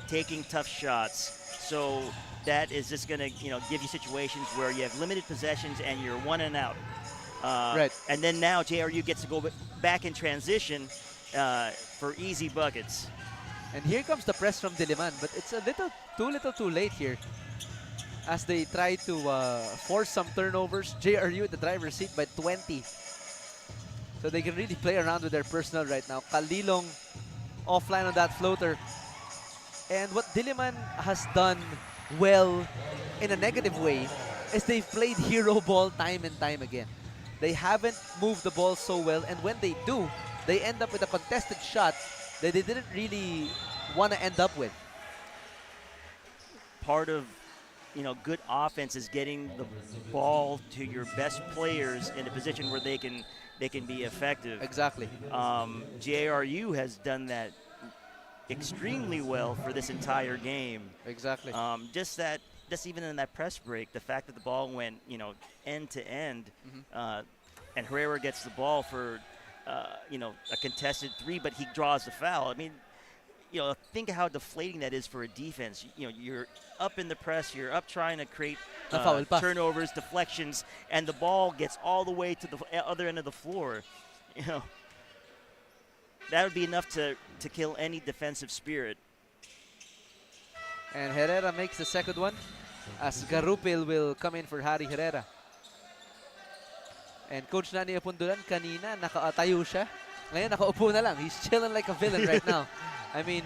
taking tough shots. So that is just going to, give you situations where you have limited possessions and you're 1 and out. Right. And then now JRU gets to go back in transition for easy buckets. And here comes the press from Diliman, but it's a little too late here as they try to force some turnovers. JRU in the driver's seat by 20. So they can really play around with their personnel right now. Kalilong offline on that floater. And what Diliman has done well in a negative way is they've played hero ball time and time again. They haven't moved the ball so well, and when they do, they end up with a contested shot that they didn't really want to end up with. Part of, good offense is getting the ball to your best players in a position where they can be effective. Exactly. JRU has done that extremely well for this entire game. Exactly. Just even in that press break, the fact that the ball went, end to end, and Herrera gets the ball for, a contested three, but he draws the foul. I mean, think how deflating that is for a defense. You're up in the press, you're up trying to create foul pa. turnovers, deflections, and the ball gets all the way to the other end of the floor. That would be enough to kill any defensive spirit. And Herrera makes the second one as Garupil will come in for Harry Herrera. And Coach Nani Apundulan, kanina nakatayo siya. Ngayon nakaupo na lang. He's chilling like a villain right now. I mean,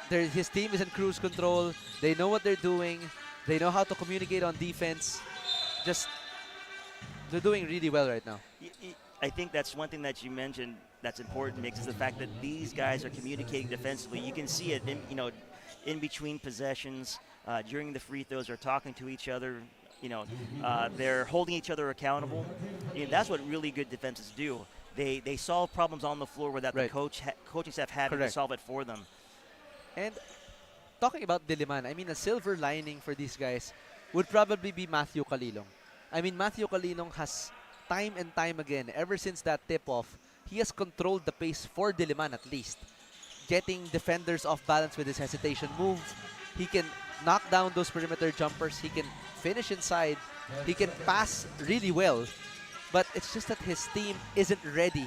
his team is in cruise control. They know what they're doing. They know how to communicate on defense. They're doing really well right now. I think that's one thing that you mentioned that's important, Mix, is the fact that these guys are communicating defensively. You can see it, in between possessions, during the free throws, they're talking to each other. They're holding each other accountable. That's what really good defenses do. They solve problems on the floor without the coaching staff having to solve it for them. And talking about DILIMAN, I mean, a silver lining for these guys would probably be Matthew Calilong. I mean, Matthew Calilong has time and time again, ever since that tip-off, he has controlled the pace for DILIMAN at least. Getting defenders off balance with his hesitation move. He can knock down those perimeter jumpers. He can finish inside. He can pass really well. But it's just that his team isn't ready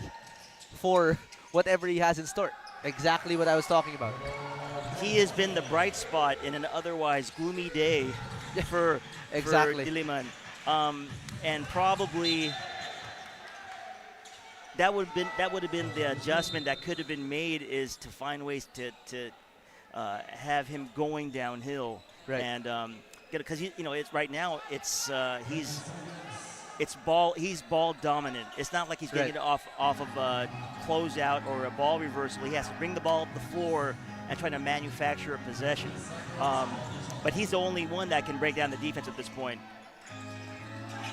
for whatever he has in store. Exactly what I was talking about. He has been the bright spot in an otherwise gloomy day for DILIMAN. And probably that would have been the adjustment that could have been made, is to find ways to have him going downhill. Right. And because it's right now he's ball dominant. It's not like he's getting it off of a closeout or a ball reversal. He has to bring the ball up the floor and try to manufacture a possession. But he's the only one that can break down the defense at this point.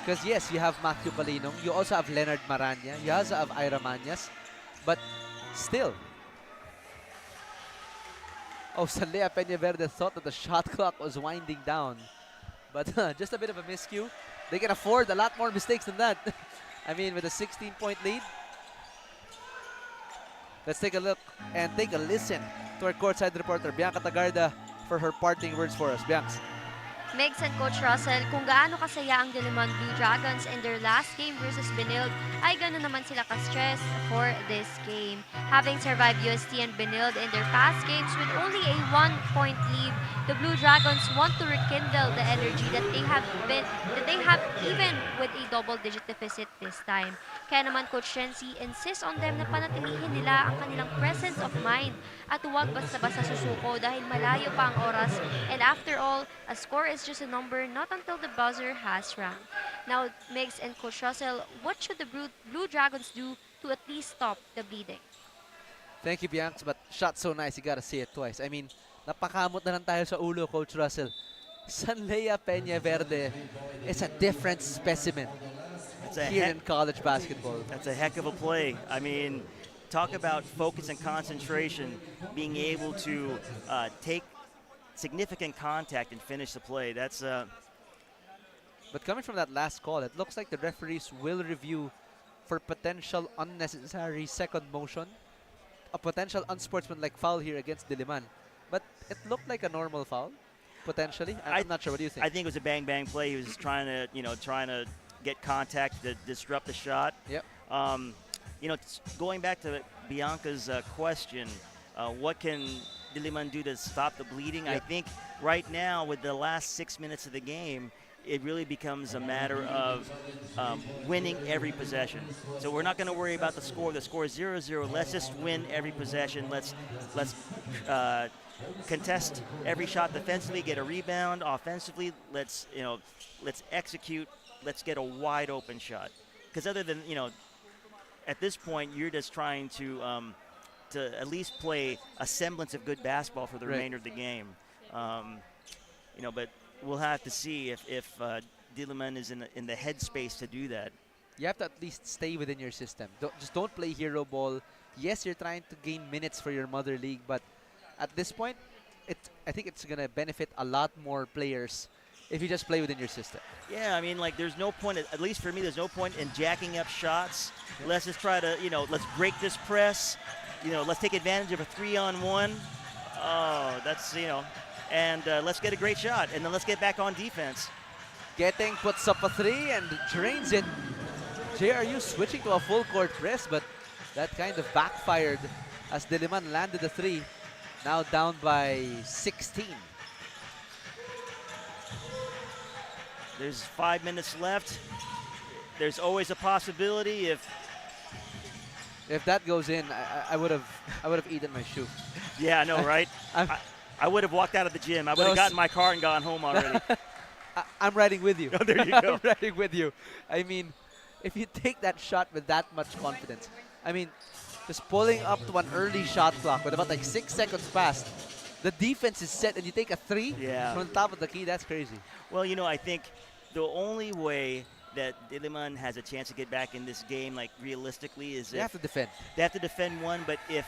Because yes, you have Matthew Calilong, you also have Leonard Maranya, you also have Ira Manyas, but still. Oh, Sanlea Peñaverde thought that the shot clock was winding down, but just a bit of a miscue. They can afford a lot more mistakes than that. I mean, with a 16-point lead. Let's take a look and take a listen to our courtside reporter, Bianca Tagarda, for her parting words for us. Bianca. Megs and Coach Russell, kung gaano kasaya ang DILIMAN Blue Dragons in their last game versus Binild, ay gano'n naman sila ka-stress for this game. Having survived UST and Binild in their past games with only a 1-point lead, the Blue Dragons want to rekindle the energy that they have even with a double-digit deficit this time. Kaya naman Coach Shensi insists on them na panatilihin nila ang kanilang presence of mind at huwag basta-basta susuko dahil malayo pa ang oras, and after all, a score is just a number, not until the buzzer has rung. Now, Megs and Coach Russell, what should the Blue Dragons do to at least stop the bleeding? Thank you, Bianca, but shot so nice, you gotta see it twice. I mean, napakamot na lang tayo sa ulo, Coach Russell. Sanlea Peñaverde is a different specimen here in college basketball. That's a heck of a play. I mean, talk about focus and concentration, being able to take significant contact and finish the play. That's But coming from that last call, it looks like the referees will review for potential unnecessary second motion, a potential unsportsmanlike foul here against DILIMAN. But it looked like a normal foul, potentially. I'm not sure. What do you think? I think it was a bang-bang play. He was trying to get contact to disrupt the shot. Yep. Going back to Bianca's question, what can DILIMAN do to stop the bleeding? Yep. I think right now, with the last 6 minutes of the game, it really becomes a matter of winning every possession. So we're not going to worry about the score. The score is 0-0. Let's just win every possession. Let's contest every shot defensively, get a rebound offensively. Let's execute. Let's get a wide open shot. Because other than at this point, you're just trying to at least play a semblance of good basketball for the remainder of the game. But we'll have to see if DILIMAN is in the headspace to do that. You have to at least stay within your system. Don't play hero ball. Yes, you're trying to gain minutes for your mother league, but at this point, I think it's gonna benefit a lot more players if you just play within your system. Yeah, I mean, there's no point, at least for me, there's no point in jacking up shots. Let's just try to, let's break this press, let's take advantage of a 3-on-1. Oh, that's, and let's get a great shot, and then let's get back on defense. Getting puts up a 3 and drains it. JRU switching to a full court press, but that kind of backfired as DILIMAN landed the 3. Now down by 16. There's 5 minutes left. There's always a possibility if that goes in, I would have eaten my shoe. Yeah, I know, right? I would have walked out of the gym. I would have gotten my car and gone home already. I'm riding with you. Oh, there you go. I'm riding with you. I mean, if you take that shot with that much confidence, I mean, just pulling up to an early shot clock with about like 6 seconds past, the defense is set and you take a 3 from the top of the key, that's crazy. Well, I think the only way that DILIMAN has a chance to get back in this game, like realistically, is they have to defend. They have to defend one, but if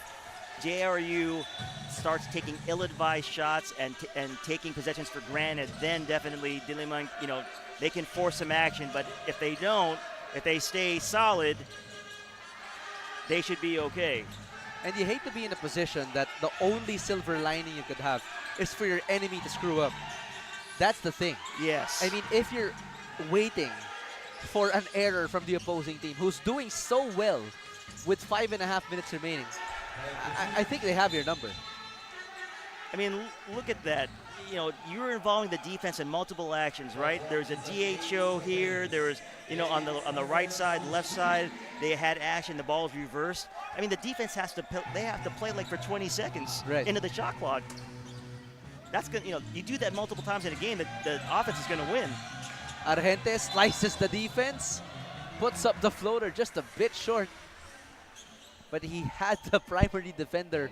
JRU starts taking ill-advised shots and taking possessions for granted, then definitely DILIMAN, they can force some action. But if they don't, if they stay solid, they should be okay. And you hate to be in a position that the only silver lining you could have is for your enemy to screw up. That's the thing. Yes. I mean, if you're waiting for an error from the opposing team who's doing so well with 5.5 minutes remaining, I think they have your number. I mean, look at that. You're involving the defense in multiple actions, right? There's a DHO here. There was, on the right side, left side, they had action. The ball is reversed. I mean, the defense have to play like for 20 seconds into the shot clock. That's good. You do that multiple times in a game, the offense is going to win. Argente slices the defense, puts up the floater just a bit short. But he had the primary defender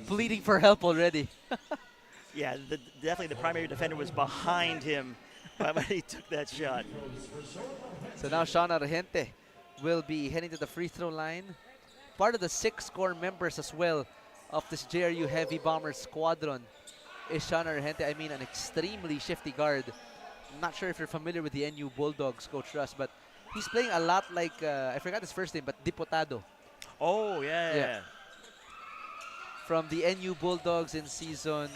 pleading for help already. Yeah, definitely the primary defender was behind him when he took that shot. So now Sean Argente will be heading to the free throw line. Part of the 6 core members as well of this JRU Heavy Bombers squadron is Sean Argente. I mean, an extremely shifty guard. I'm not sure if you're familiar with the NU Bulldogs, Coach Russ, but he's playing a lot like, I forgot his first name, but Diputado. Oh, yeah. From the NU Bulldogs in season...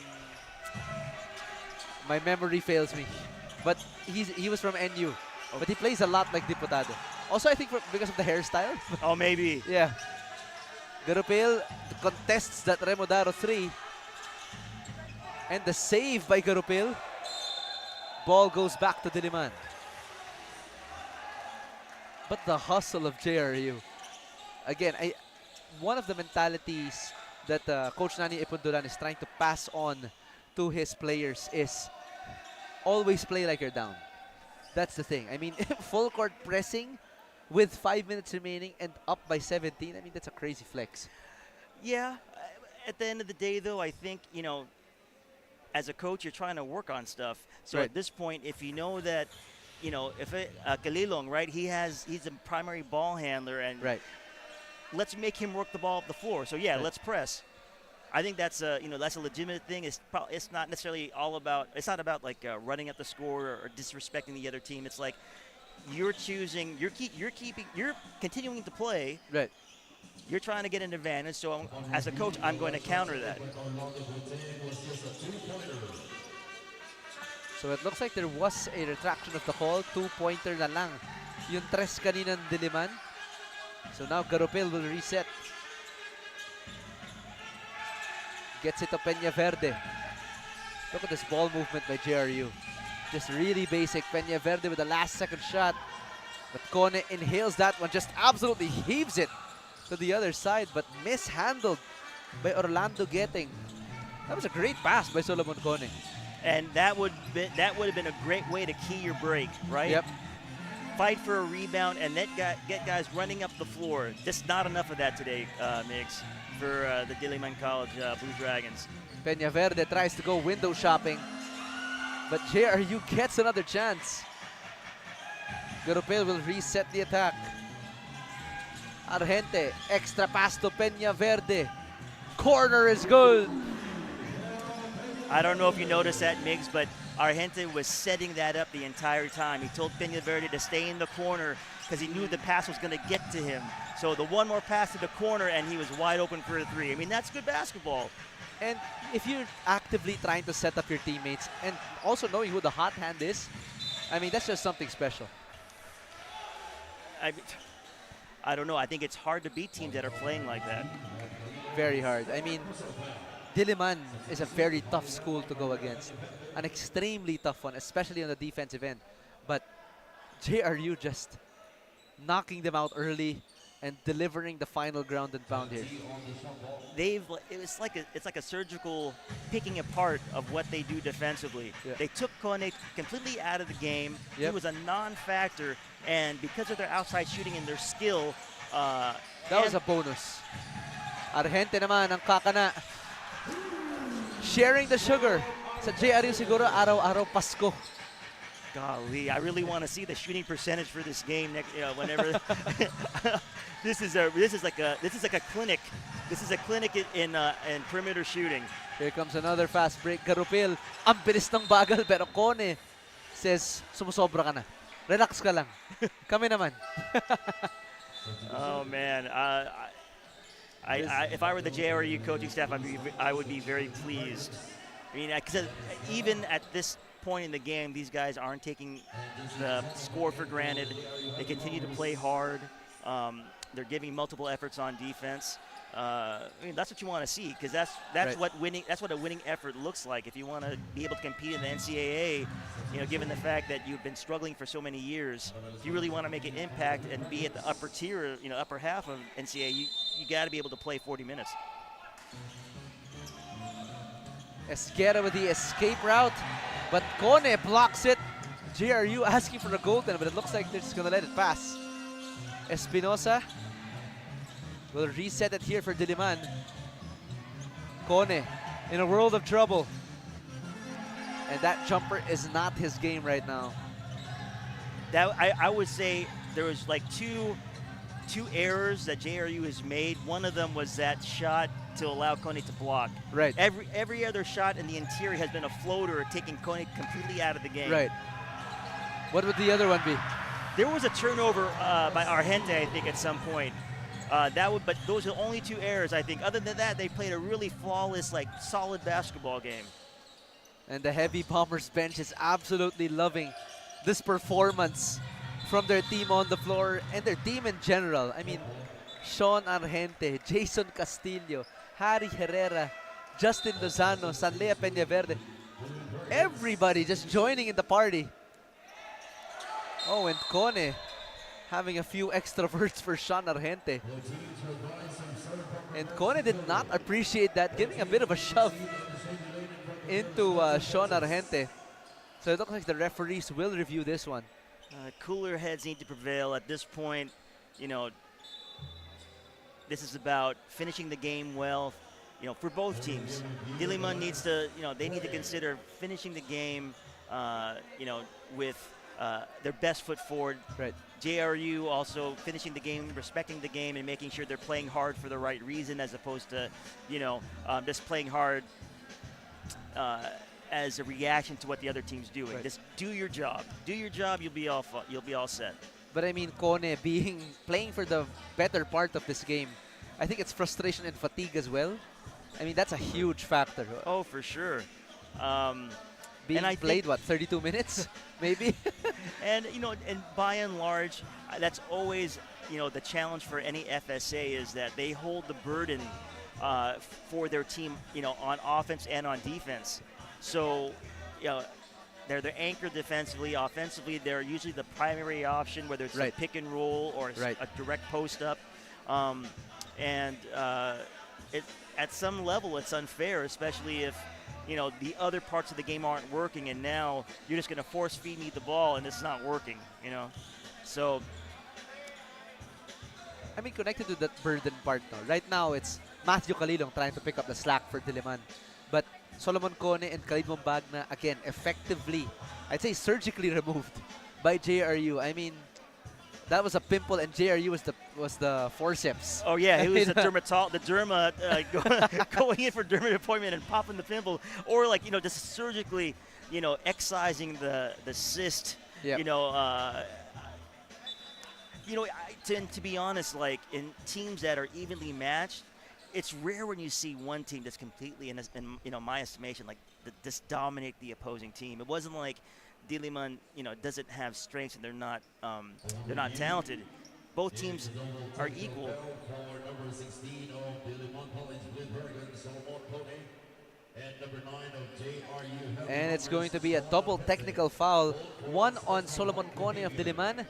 My memory fails me. But he was from NU. Okay. But he plays a lot like Diputado. Also, I think because of the hairstyle. Oh, maybe. Yeah. Garupil contests that Remodaro 3. And the save by Garupil. Ball goes back to DILIMAN. But the hustle of JRU. Again, one of the mentalities that Coach Nani Ipunduran is trying to pass on to his players is always play like you're down. That's the thing. I mean, full court pressing with 5 minutes remaining and up by 17. I mean, that's a crazy flex. Yeah. At the end of the day, though, I think, as a coach, you're trying to work on stuff. So at this point, if you know that, if Kalilong, right, he's a primary ball handler, and let's make him work the ball up the floor. So let's press. I think that's a legitimate thing. It's not necessarily all about. It's not about like running at the score or disrespecting the other team. It's like you're choosing. You're continuing to play. Right. You're trying to get an advantage. So as a coach, I'm going to counter that. So it looks like there was a retraction of the call. 2-pointer na lang yung tres kaninang DILIMAN. So now Garupil will reset. Gets it to Peña Verde. Look at this ball movement by JRU. Just really basic. Peña Verde with the last second shot. But Kone inhales that one. Just absolutely heaves it to the other side. But mishandled by Orlando Getting. That was a great pass by Solomon Kone. And that would have been a great way to key your break, right? Yep. Fight for a rebound and get guys running up the floor. Just not enough of that today, Migs, for the DILIMAN College Blue Dragons. Peña Verde tries to go window shopping, but JRU gets another chance. Garupil will reset the attack. Argente, extra pass to Peña Verde. Corner is good. I don't know if you noticed that, Migs, but Argente was setting that up the entire time. He told Peñaverde to stay in the corner because he knew the pass was going to get to him. So the one more pass to the corner, and he was wide open for a three. I mean, that's good basketball. And if you're actively trying to set up your teammates and also knowing who the hot hand is, I mean, that's just something special. I don't know. I think it's hard to beat teams that are playing like that. Very hard. I mean, DILIMAN is a very tough school to go against. An extremely tough one, especially on the defensive end. But JRU just knocking them out early and delivering the final ground and pound here. It's like a surgical picking apart of what they do defensively. Yeah. They took Kone completely out of the game. Yep. He was a non-factor, and because of their outside shooting and their skill, that was a bonus. Argente naman ang kakana. Sharing the sugar. Sa JRU siguro araw-araw Pasko. Golly, I really want to see the shooting percentage for this game next. Whenever this is like a clinic. This is a clinic in perimeter shooting. Here comes another fast break. Garupil, ang bilis ng bagal pero Kone says sumusobra ka na. Relax ka lang. Kami naman. Oh man, if I were the JRU coaching staff, I would be very pleased. I mean, because even at this point in the game, these guys aren't taking the score for granted. They continue to play hard. They're giving multiple efforts on defense. I mean, that's what you want to see, because that's right. what a winning effort looks like. If you want to be able to compete in the NCAA, given the fact that you've been struggling for so many years, if you really want to make an impact and be at the upper tier, upper half of NCAA, you got to be able to play 40 minutes. Esquera with the escape route, but Kone blocks it. JRU asking for the goaltender, but it looks like they're just going to let it pass. Espinosa will reset it here for DILIMAN. Kone in a world of trouble. And that jumper is not his game right now. That I would say there was like two errors that JRU has made. One of them was that shot to allow Kone to block. Right. Every other shot in the interior has been a floater, taking Kone completely out of the game. Right. What would the other one be? There was a turnover by Argente, I think, at some point. But those are the only two errors, I think. Other than that, they played a really flawless, solid basketball game. And the Heavy Bombers bench is absolutely loving this performance from their team on the floor and their team in general. I mean, Sean Argente, Jason Castillo, Harry Herrera, Justin Lozano, Sanlea Peñaverde. Everybody just joining in the party. Oh, and Kone having a few extra words for Sean Argente. And Kone did not appreciate that, giving a bit of a shove into Sean Argente. So it looks like the referees will review this one. Cooler heads need to prevail at this point. This is about finishing the game well, for both teams. DILIMAN needs to, they need to consider finishing the game, with their best foot forward. Right. JRU also finishing the game, respecting the game, and making sure they're playing hard for the right reason, as opposed to, just playing hard as a reaction to what the other team's doing. Right. Just do your job. Do your job. You'll be all set. But I mean, Kone playing for the better part of this game, I think it's frustration and fatigue as well. I mean, that's a huge factor. Oh, for sure. Being played, 32 minutes, maybe? And by and large, that's always, the challenge for any FSA is that they hold the burden for their team, on offense and on defense. So, they're the anchor defensively. Offensively, they're usually the primary option, whether it's right. a pick and roll or right. a direct post up. At some level, it's unfair, especially if the other parts of the game aren't working, and now you're just going to force feed me the ball, and it's not working. So. I mean, connected to that burden part, no? Right now, it's Matthew Calilong trying to pick up the slack for DILIMAN. But Solomon Kone and Khalid Mombagna, again, effectively, I'd say surgically removed by JRU. I mean, that was a pimple, and JRU was the forceps. Oh yeah, he was the derma going in for derma appointment and popping the pimple, or just surgically excising the cyst, Yep. To be honest, like in teams that are evenly matched, it's rare when you see one team that's completely, in my estimation, like just dominate the opposing team. It wasn't like DILIMAN, doesn't have strengths and they're not talented. Both teams are equal. Number 16 of DILIMAN College with Bergen, Solomon Kone, and number 9 of JRU. And it's going to be a double technical foul. One on Solomon Kone of DILIMAN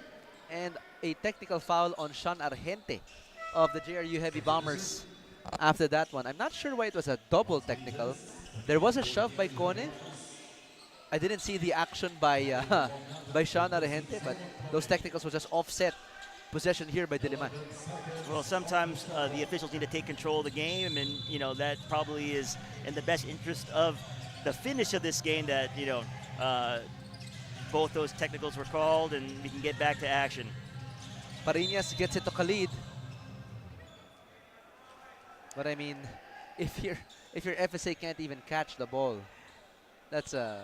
and a technical foul on Sean Argente of the JRU Heavy Bombers after that one. I'm not sure why it was a double technical. There was a shove by Kone. I didn't see the action by by Sean Argente, but those technicals were just offset possession here by DILIMAN. Well, sometimes the officials need to take control of the game, and that probably is in the best interest of the finish of this game that both those technicals were called, and we can get back to action. Parinas gets it to Khalid. But I mean, if your FSA can't even catch the ball, that's a...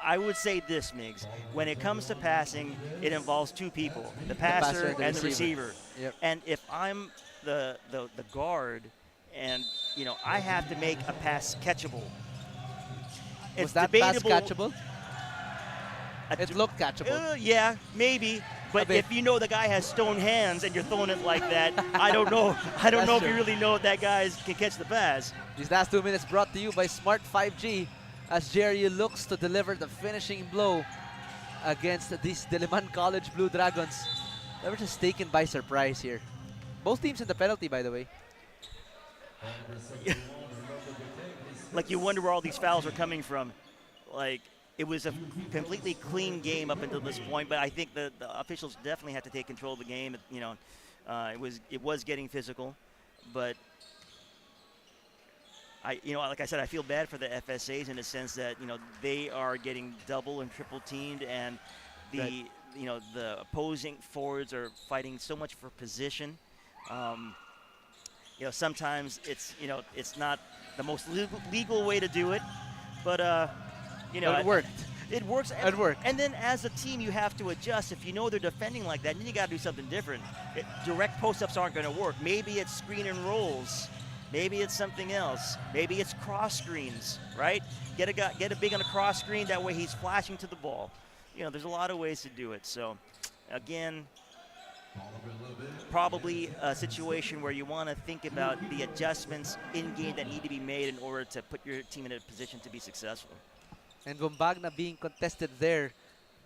I would say this, Migs. When it comes to passing, it involves two people, the passer and the receiver. Yep. And if I'm the guard and, I have to make a pass catchable. Was that pass catchable? It looked catchable. Yeah, maybe. But if you know the guy has stone hands and you're throwing it like that, I don't know. I don't know if you really know if that guy can catch the pass. These last 2 minutes brought to you by Smart 5G as JRU looks to deliver the finishing blow against these DILIMAN College Blue Dragons. They were just taken by surprise here. Both teams in the penalty, by the way. Like, you wonder where all these fouls are coming from. Like, it was a completely clean game up until this point, but I think the officials definitely had to take control of the game. It was getting physical, but like I said, I feel bad for the FSAs in the sense that they are getting double and triple teamed, and the opposing forwards are fighting so much for position. Sometimes it's not the most legal way to do it, but it worked. It works. It worked. And then as a team, you have to adjust. If you know they're defending like that, then you got to do something different. Direct post-ups aren't going to work. Maybe it's screen and rolls. Maybe it's something else. Maybe it's cross screens, right? Get a big on a cross screen. That way he's flashing to the ball. There's a lot of ways to do it. So, again, probably a situation where you want to think about the adjustments in-game that need to be made in order to put your team in a position to be successful. And Gombagna being contested there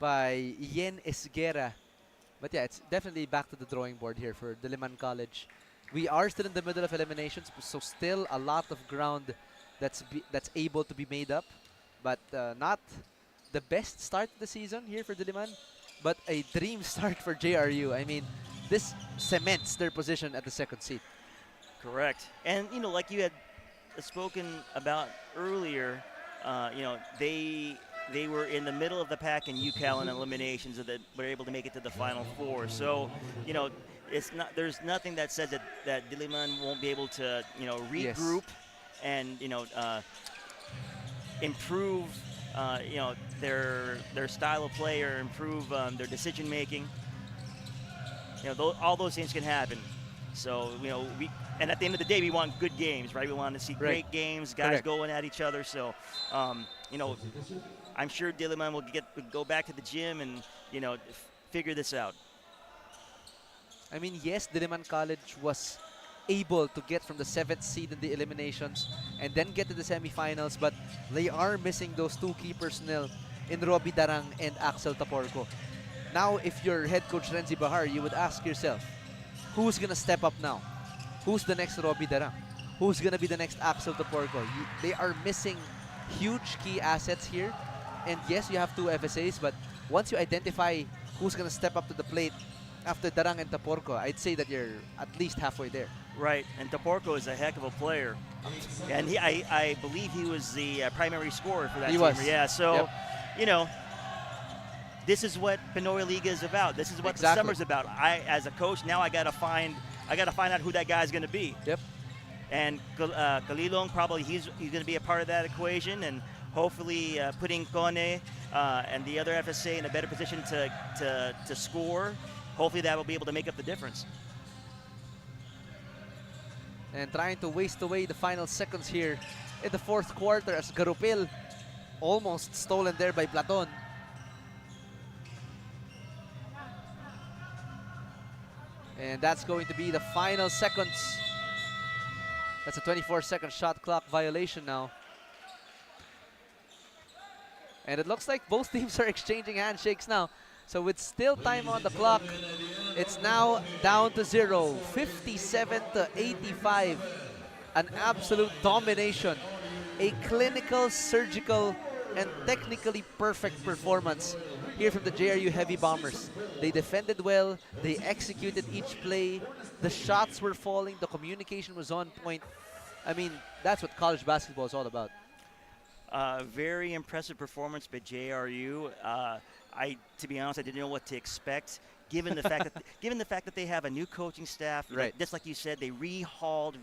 by Yen Esguera. But yeah, it's definitely back to the drawing board here for DILIMAN College. We are still in the middle of eliminations, so still a lot of ground that's able to be made up. But not the best start of the season here for DILIMAN, but a dream start for JRU. I mean, this cements their position at the second seed. Correct. And, like you had spoken about earlier, they were in the middle of the pack in UCal in eliminations that were able to make it to the Final Four. So, there's nothing that says that DILIMAN won't be able to, regroup and, improve, their style of play or improve their decision making. All those things can happen. So, and at the end of the day, we want good games, right? We want to see great games, guys going at each other. So, I'm sure DILIMAN will go back to the gym and, figure this out. I mean, yes, DILIMAN College was able to get from the 7th seed in the eliminations and then get to the semifinals, but they are missing those two key personnel in Robbie Darang and Axel Taporco. Now, if you're head coach Renzi Bahar, you would ask yourself, who's going to step up now? Who's the next Robbie Darang? Who's going to be the next Axel Taporco? They are missing huge key assets here. And yes, you have two FSAs, but once you identify who's going to step up to the plate after Darang and Taporco, I'd say that you're at least halfway there. Right, and Taporco is a heck of a player. And I believe he was the primary scorer for that team. Was. Yeah, so, this is what Pinoyliga is about. This is what the summer's about. As a coach, now I gotta find out who that guy's gonna be. Yep. And Kalilong, probably he's gonna be a part of that equation. And hopefully putting Kone and the other FSA in a better position to score. Hopefully that will be able to make up the difference. And trying to waste away the final seconds here in the fourth quarter as Garupil almost stolen there by Platon. And that's going to be the final seconds. That's a 24-second shot clock violation now. And it looks like both teams are exchanging handshakes now. So with still time on the clock, it's now down to 0, 57-85. An absolute domination. A clinical, surgical, and technically perfect performance here from the JRU Heavy Bombers. They defended well, they executed each play, the shots were falling, the communication was on point. I mean, that's what college basketball is all about. Very impressive performance by JRU. To be honest, I didn't know what to expect. Given the fact that they have a new coaching staff, right? Just like you said, they retooled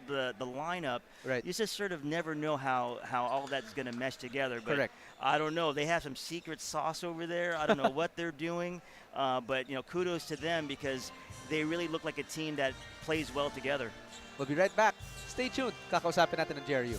the lineup. Right. You just sort of never know how all that's going to mesh together. But correct. I don't know. They have some secret sauce over there. I don't know what they're doing, but kudos to them because they really look like a team that plays well together. We'll be right back. Stay tuned. Kakausapin natin ng JRU.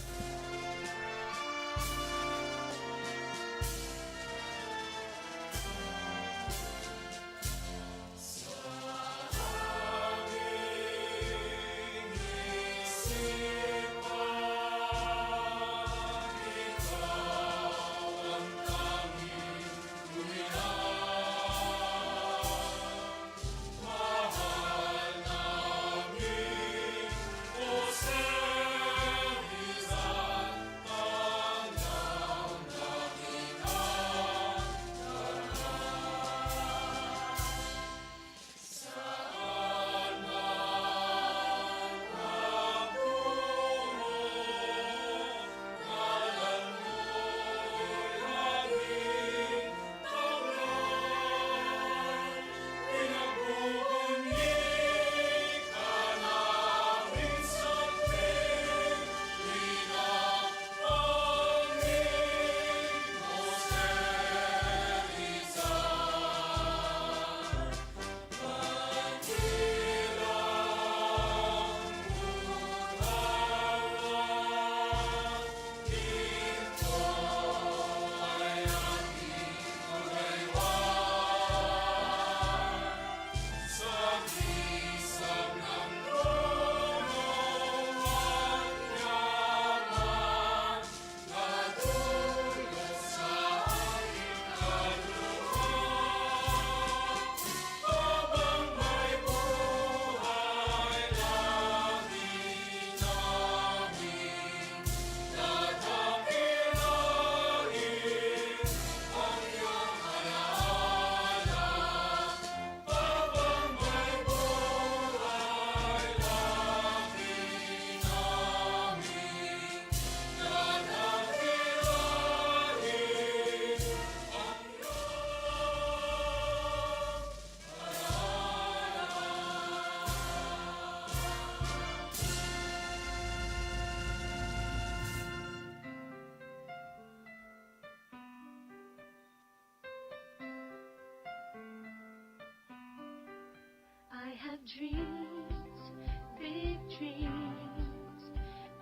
I have dreams, big dreams,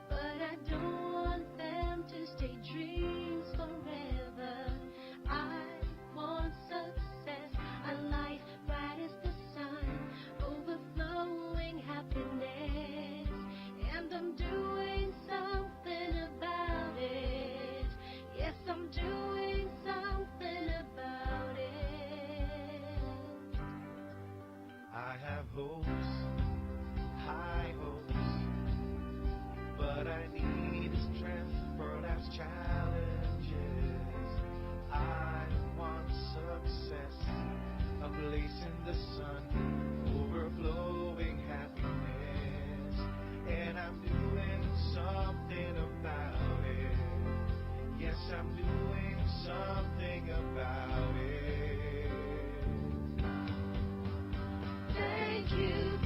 but I don't want them to stay dreams forever. I want success, a life bright as the sun, overflowing happiness, and I'm doing something about it. Yes, I'm doing something about it. I have hopes, high hopes, but I need strength for life's challenges. I want success, a place in the sun, overflowing happiness, and I'm doing something about it. Yes, I'm doing something about it. Thank you.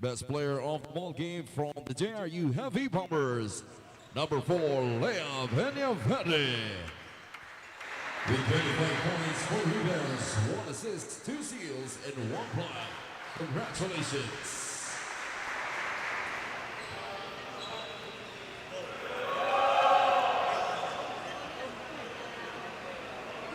Best player of the ball game from the JRU Heavy Bombers, number 4, Lea Peñaverde. With 25 points, 4 rebounds, 1 assist, 2 steals, and 1 block. Congratulations.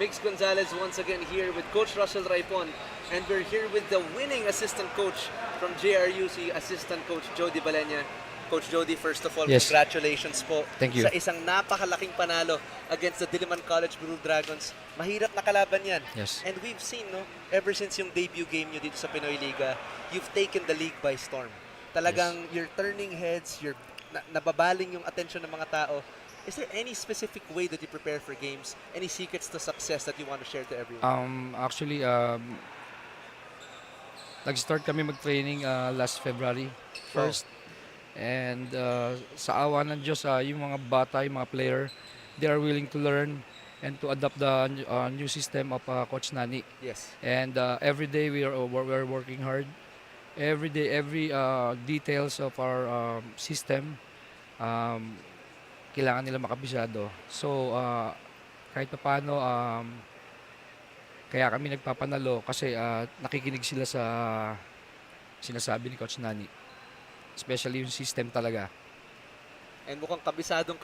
Mix Gonzalez once again here with Coach Russell Raipon, and we're here with the winning assistant coach from JRUC, Assistant Coach Jody Balenya. Coach Jody, first of all, congratulations po Thank you. sa isang napakalaking panalo against the DILIMAN College Blue Dragons. Mahirap na kalaban yan. Yes. And we've seen, no, ever since yung debut game nyo dito sa Pinoy Liga, you've taken the league by storm. Talagang you're turning heads, you're nababaling yung attention ng mga tao. Is there any specific way that you prepare for games? Any secrets to success that you want to share to everyone? Actually, nag-start kami mag-training last February 1st. And sa awa ng Diyos, yung mga bata, yung mga player, they are willing to learn and to adapt the new system of Coach Nani. Yes. And every day we are working hard. Every day, every details of our system, kailangan nila makabisado. So, kahit pa paano, kaya kami nagpapanalo kasi nakikinig sila sa sinasabi ni Coach Nani. Especially yung system talaga. And mukhang kabisado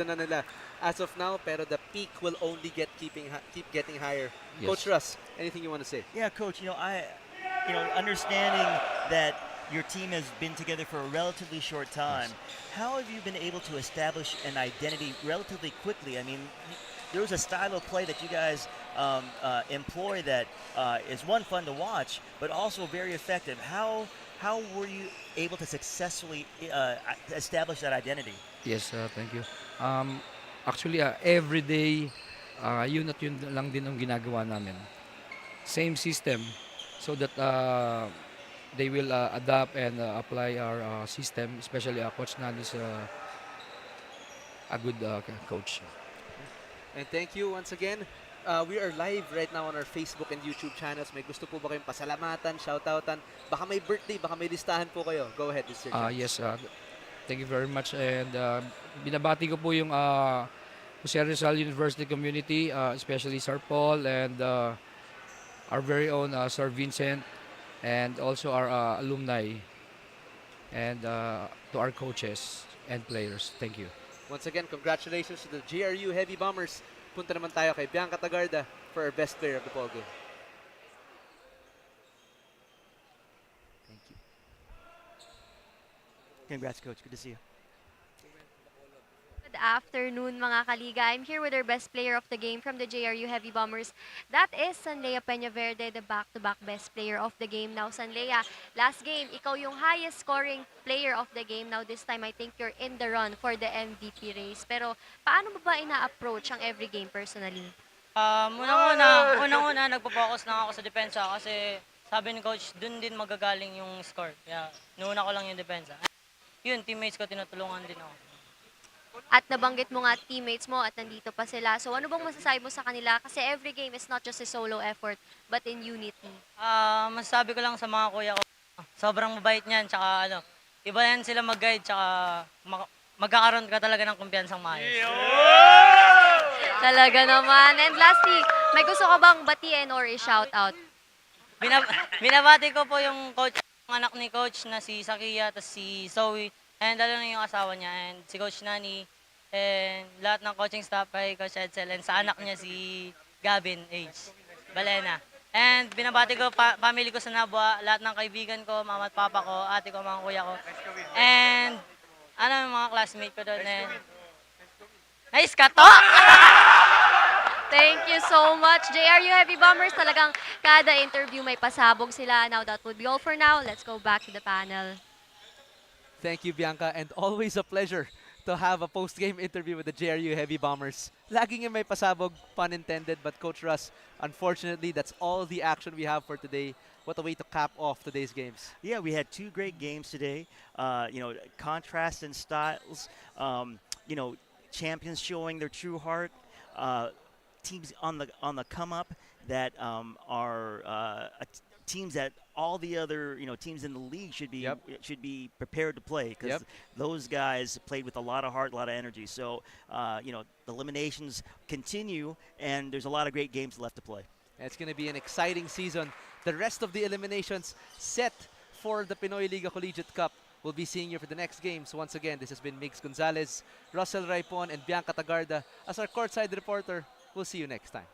na nila as of now, pero the peak will only keep getting higher. Yes. Coach Russ, anything you want to say? Yeah, Coach. Understanding that your team has been together for a relatively short time. Yes. How have you been able to establish an identity relatively quickly? I mean, there was a style of play that you guys employ that is fun to watch, but also very effective. How were you able to successfully establish that identity? Yes, thank you. Actually, every day, yun at yun lang din ang ginagawa namin. Same system, so that they will adapt and apply our system, especially Coach Nani is a good coach. And thank you once again. We are live right now on our Facebook and YouTube channels. May gusto po ba kayong pasalamatan, shoutoutan? Baka may birthday, baka may listahan po kayo. Go ahead, Mr. James. Yes, thank you very much. And binabati ko po yung Jose Rizal University community, especially Sir Paul and our very own Sir Vincent, and also our alumni, and to our coaches and players. Thank you. Once again, congratulations to the JRU Heavy Bombers. Punta naman tayo kay Bianca Tagarda for our best player of the ball game. Thank you. Congrats, Coach. Good to see you. Good afternoon, mga kaliga. I'm here with our best player of the game from the JRU Heavy Bombers. That is Sanlea Peñaverde, the back-to-back best player of the game. Now, Sanlea, last game, ikaw yung highest scoring player of the game. Now, this time, I think you're in the run for the MVP race. Pero, paano mo ba ina-approach ang every game personally? Unang-una, nagpo-focus lang ako sa depensa kasi sabi ni Coach, dun din magagaling yung score. Kaya, nuuna ko lang yung depensa. Yun, teammates ko, tinutulungan din ako. At nabanggit mo nga teammates mo at nandito pa sila. So ano bang masasabi mo sa kanila? Kasi every game is not just a solo effort, but in unity. Masasabi ko lang sa mga kuya ko, sobrang mabait niyan. Tsaka iba yan sila mag-guide. Tsaka magkakaroon ka talaga ng kumpiyansang maayos. Talaga naman. And lastly, may gusto ka bang batiin or i-shout out? Binabati ko po yung coach, yung anak ni Coach na si Sakia, tapos si Zoe. And lalo na yung asawa niya, and si Coach Nani, and lahat ng coaching staff kay Coach Edsel, and sa anak niya si Gavin H. Balena. And binabati ko family ko sa Nabwa, lahat ng kaibigan ko, mama at papa ko, ate ko, mga kuya ko. And yung mga classmate ko doon. Nice ka to! Thank you so much, JRU Heavy Bombers. Talagang kada interview may pasabog sila. Now that would be all for now. Let's go back to the panel. Thank you, Bianca, and always a pleasure to have a post-game interview with the JRU Heavy Bombers. Laging may pasabog, pun intended, but Coach Russ, unfortunately, that's all the action we have for today. What a way to cap off today's games. Yeah, we had 2 great games today. Contrast in styles. Champions showing their true heart. Teams on the come up that are teams that all the other teams in the league should be prepared to play, because those guys played with a lot of heart, a lot of energy. So the eliminations continue, and there's a lot of great games left to play. It's going to be an exciting season. The rest of the eliminations set for the Pinoyliga Collegiate Cup. We'll be seeing you for the next games. Once again, this has been Mix Gonzalez, Russell Raipon, and Bianca Tagarda as our courtside reporter. We'll see you next time.